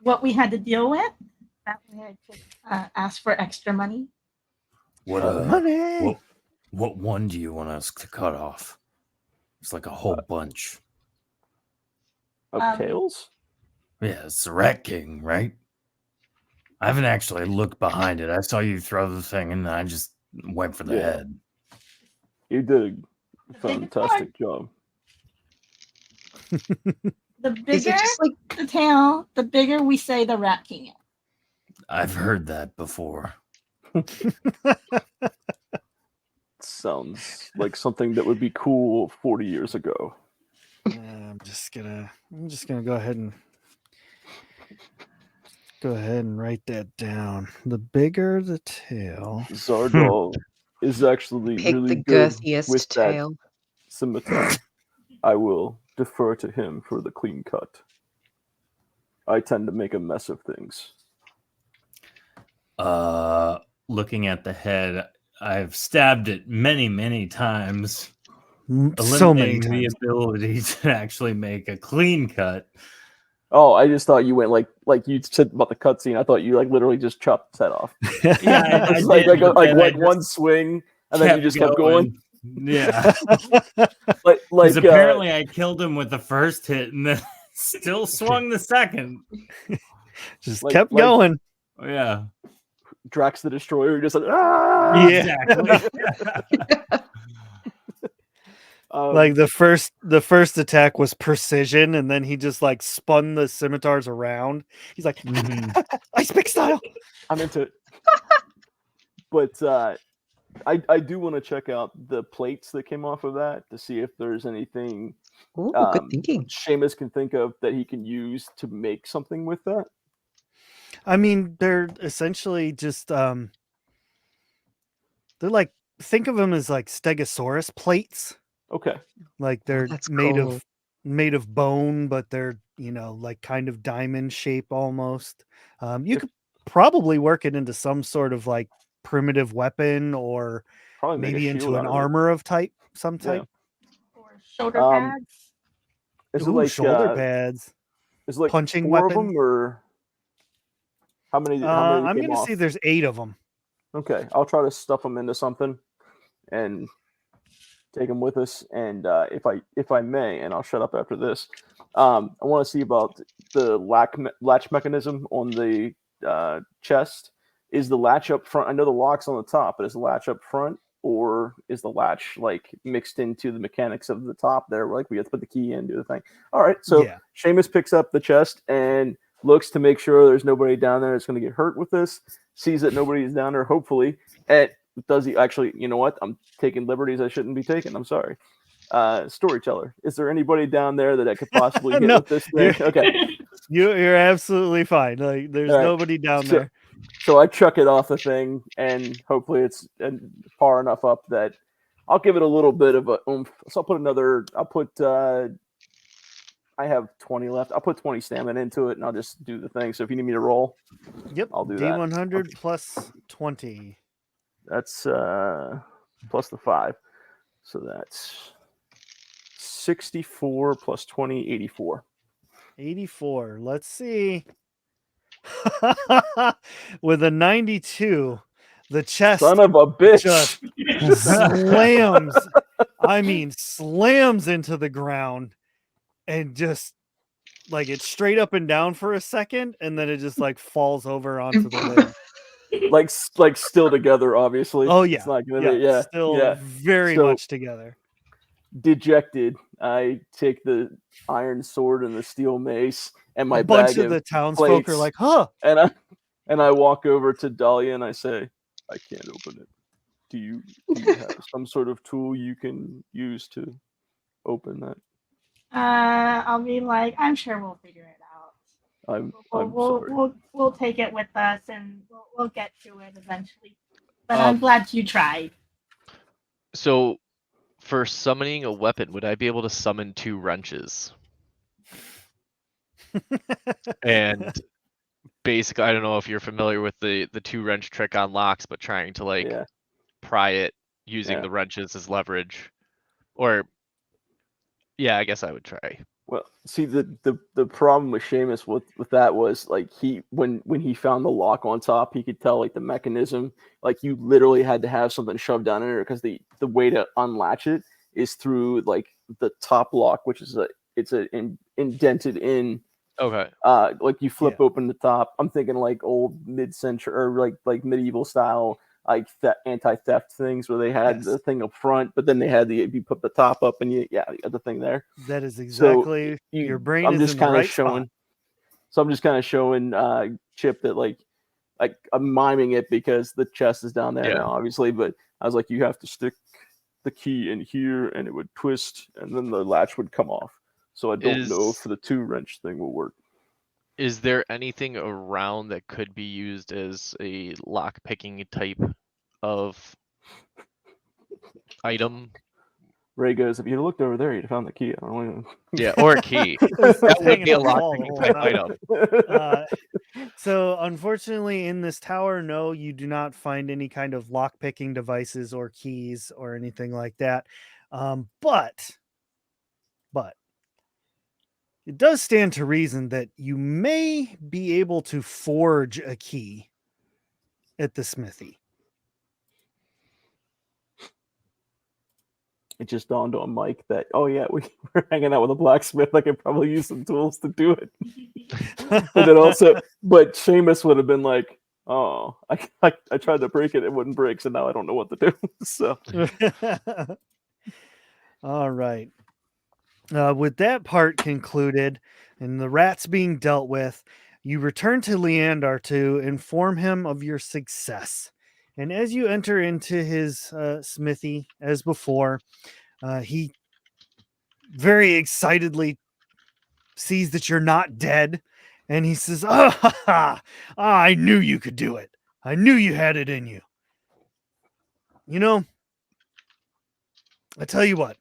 what we had to deal with. That way I could ask for extra money. What Money. what one do you want us to cut off? It's like a whole bunch. Of tails? Yeah, it's the Rat King, right? I haven't actually looked behind it. I saw you throw the thing and I just went for the Yeah. head. You did a The biggest fantastic job. The Is bigger it just like the tail, the bigger we say the rat king is. I've heard that before. Sounds like something that would be cool 40 years ago. I'm just gonna go ahead and write that down. The bigger the tail. Zardal is actually pick really the good girthiest with that tail? scimitar. I will defer to him for the clean cut. I tend to make a mess of things. Looking at the head, I've stabbed it many, many times, So many eliminating the times. ability to actually make a clean cut. Oh, I just thought you went like you said about the cutscene. I thought you like literally just chopped the head off. Yeah, I It's like did, but then I just one swing, and then you just kept going. Yeah, Like because apparently I killed him with the first hit, and then still swung the second. Just Like- kept like- going. Yeah, Drax the Destroyer, just like ah! Yeah. exactly. Like the first attack was precision, and then he just like spun the scimitars around. He's like, Mhm. ice pick style. I'm into it. But I do want to check out the plates that came off of that to see if there's anything Ooh, good thinking. Seamus can think of that he can use to make something with that. I mean, they're essentially just they're like, think of them as like Stegosaurus plates. Okay. Like they're that's made cool. of bone, but they're, you know, like kind of diamond shape almost. You If- could probably work it into some sort of like primitive weapon, or Probably make a maybe shield into an out of it. armor of some Yeah. type. Or shoulder Um, pads. Is it Ooh, like shoulder pads. Is it like punching 4 of weapon? them, or how many? How many I'm came gonna off? say there's 8 of them. Okay, I'll try to stuff them into something, and take them with us. And if I may, and I'll shut up after this. I want to see about the latch mechanism on the chest. Is the latch up front? I know the lock's on the top, but is the latch up front, or is the latch like mixed into the mechanics of the top there? Like we have to put the key in, do the thing. All right, so Yeah. Seamus picks up the chest and looks to make sure there's nobody down there that's going to get hurt with this. Sees that nobody is down there, hopefully. And does he actually? You know what? I'm taking liberties I shouldn't be taking. I'm sorry. Storyteller, is there anybody down there that I could possibly hit No, with this thing? Okay. You're absolutely fine. Like there's All right. nobody down So- there. So I chuck it off the thing, and hopefully it's far enough up that I'll give it a little bit of a oomph. So I'll put I have 20 left. I'll put 20 stamina into it, and I'll just do the thing. So if you need me to roll, Yep. I'll do that. D100 plus 20. that's plus the 5. So that's 64 plus 20, 84. 84. Let's see. With a 92, the chest Son of a bitch. just slams. I mean, slams into the ground, and just like it's straight up and down for a second, and then it just like falls over onto the lid. like still together, obviously. Oh yeah, It's not gonna still very So- much together. Dejected, I take the iron sword and the steel mace and my A bunch bag of the townsfolk are plates, like, "Huh." and I walk over to Dahlia and I say, I can't open it. Do you have some sort of tool you can use to open that? I'll be like, I'm sure we'll figure it out. I'm We'll sorry. we'll take it with us, and we'll get to it eventually. But I'm glad you tried. So, for summoning a weapon, would I be able to summon 2 wrenches? And basically, I don't know if you're familiar with the 2 wrench trick on locks, but trying to like Yeah. pry it using Yeah. the wrenches as leverage, or yeah, I guess I would try. Well, see the problem with Seamus with that was like when he found the lock on top, he could tell like the mechanism, like you literally had to have something shoved down in there because the way to unlatch it is through like the top lock, which is indented in. Okay. Like you flip open the top. I'm thinking like old mid-century or like medieval style like anti-theft things where they had the thing up front, but then they had you put the top up and you got the thing there. That is exactly your brain I'm is just in the kind of right showing. spot. So I'm just kind of showing Chip that like I'm miming it because the chest is down there now, obviously. But I was like, you have to stick the key in here, and it would twist, and then the latch would come off. So I don't know if the 2 wrench thing will work. Is there anything around that could be used as a lock picking type of item? Ray goes, if you looked over there, you'd have found the key. I don't know. Yeah, or a key. It's That would hanging be a on the lock wall the picking whole type time. item. So, unfortunately, in this tower, no, you do not find any kind of lock picking devices or keys or anything like that. But it does stand to reason that you may be able to forge a key at the smithy. It just dawned on Mike that, oh yeah, we're hanging out with a blacksmith. I could probably use some tools to do it. But then also, but Seamus would have been like, oh, I tried to break it, it wouldn't break, so now I don't know what to do. So All right. With that part concluded and the rats being dealt with, you return to Leandar to inform him of your success. And as you enter into his smithy, as before, he very excitedly sees that you're not dead. And he says, I knew you could do it. I knew you had it in you. You know, I tell you what,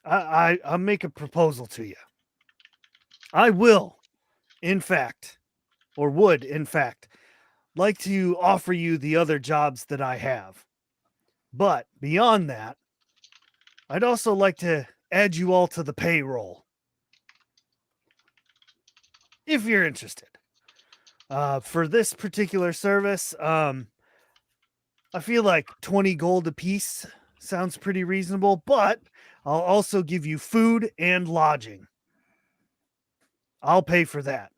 I'll make a proposal to you. I will, in fact, or would, in fact, like to offer you the other jobs that I have. But beyond that, I'd also like to add you all to the payroll. If you're interested. For this particular service, I feel like 20 gold apiece sounds pretty reasonable, but I'll also give you food and lodging. I'll pay for that.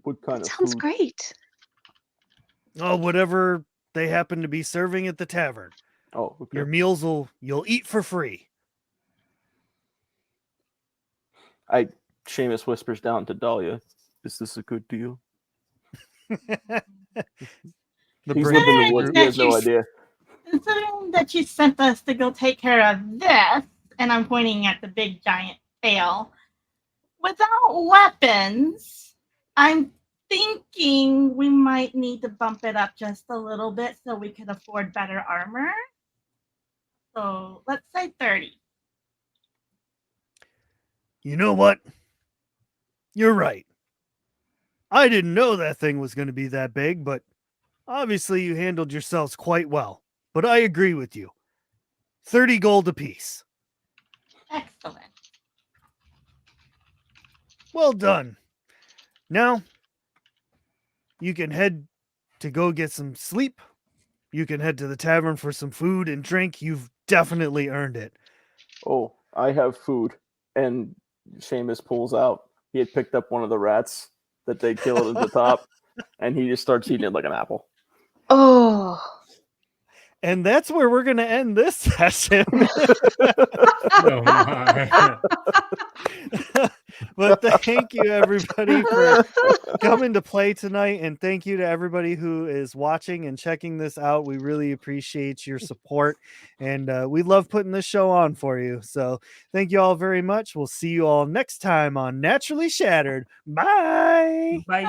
what kind That of sounds food? great. Oh, whatever they happen to be serving at the tavern. Oh, okay. Your meals you'll eat for free. Seamus whispers down to Dahlia, "Is this a good deal?" The He's brave lived in the Considering woods. He that has no you- idea. Considering that you sent us to go take care of this, and I'm pointing at the big giant tail, without weapons, I'm thinking we might need to bump it up just a little bit so we could afford better armor. So let's say 30. You know what? You're right. I didn't know that thing was going to be that big, but obviously you handled yourselves quite well. But I agree with you. 30 gold apiece. Excellent. Well done. Now, you can head to go get some sleep. You can head to the tavern for some food and drink. You've definitely earned it. Oh, I have food. And Seamus pulls out. He had picked up one of the rats that they killed at the top, and he just starts eating it like an apple. Oh, And that's where we're going to end this session. Oh my. But thank you, everybody, for coming to play tonight. And thank you to everybody who is watching and checking this out. We really appreciate your support. And we love putting this show on for you. So thank you all very much. We'll see you all next time on Naturally Shattered. Bye. Bye.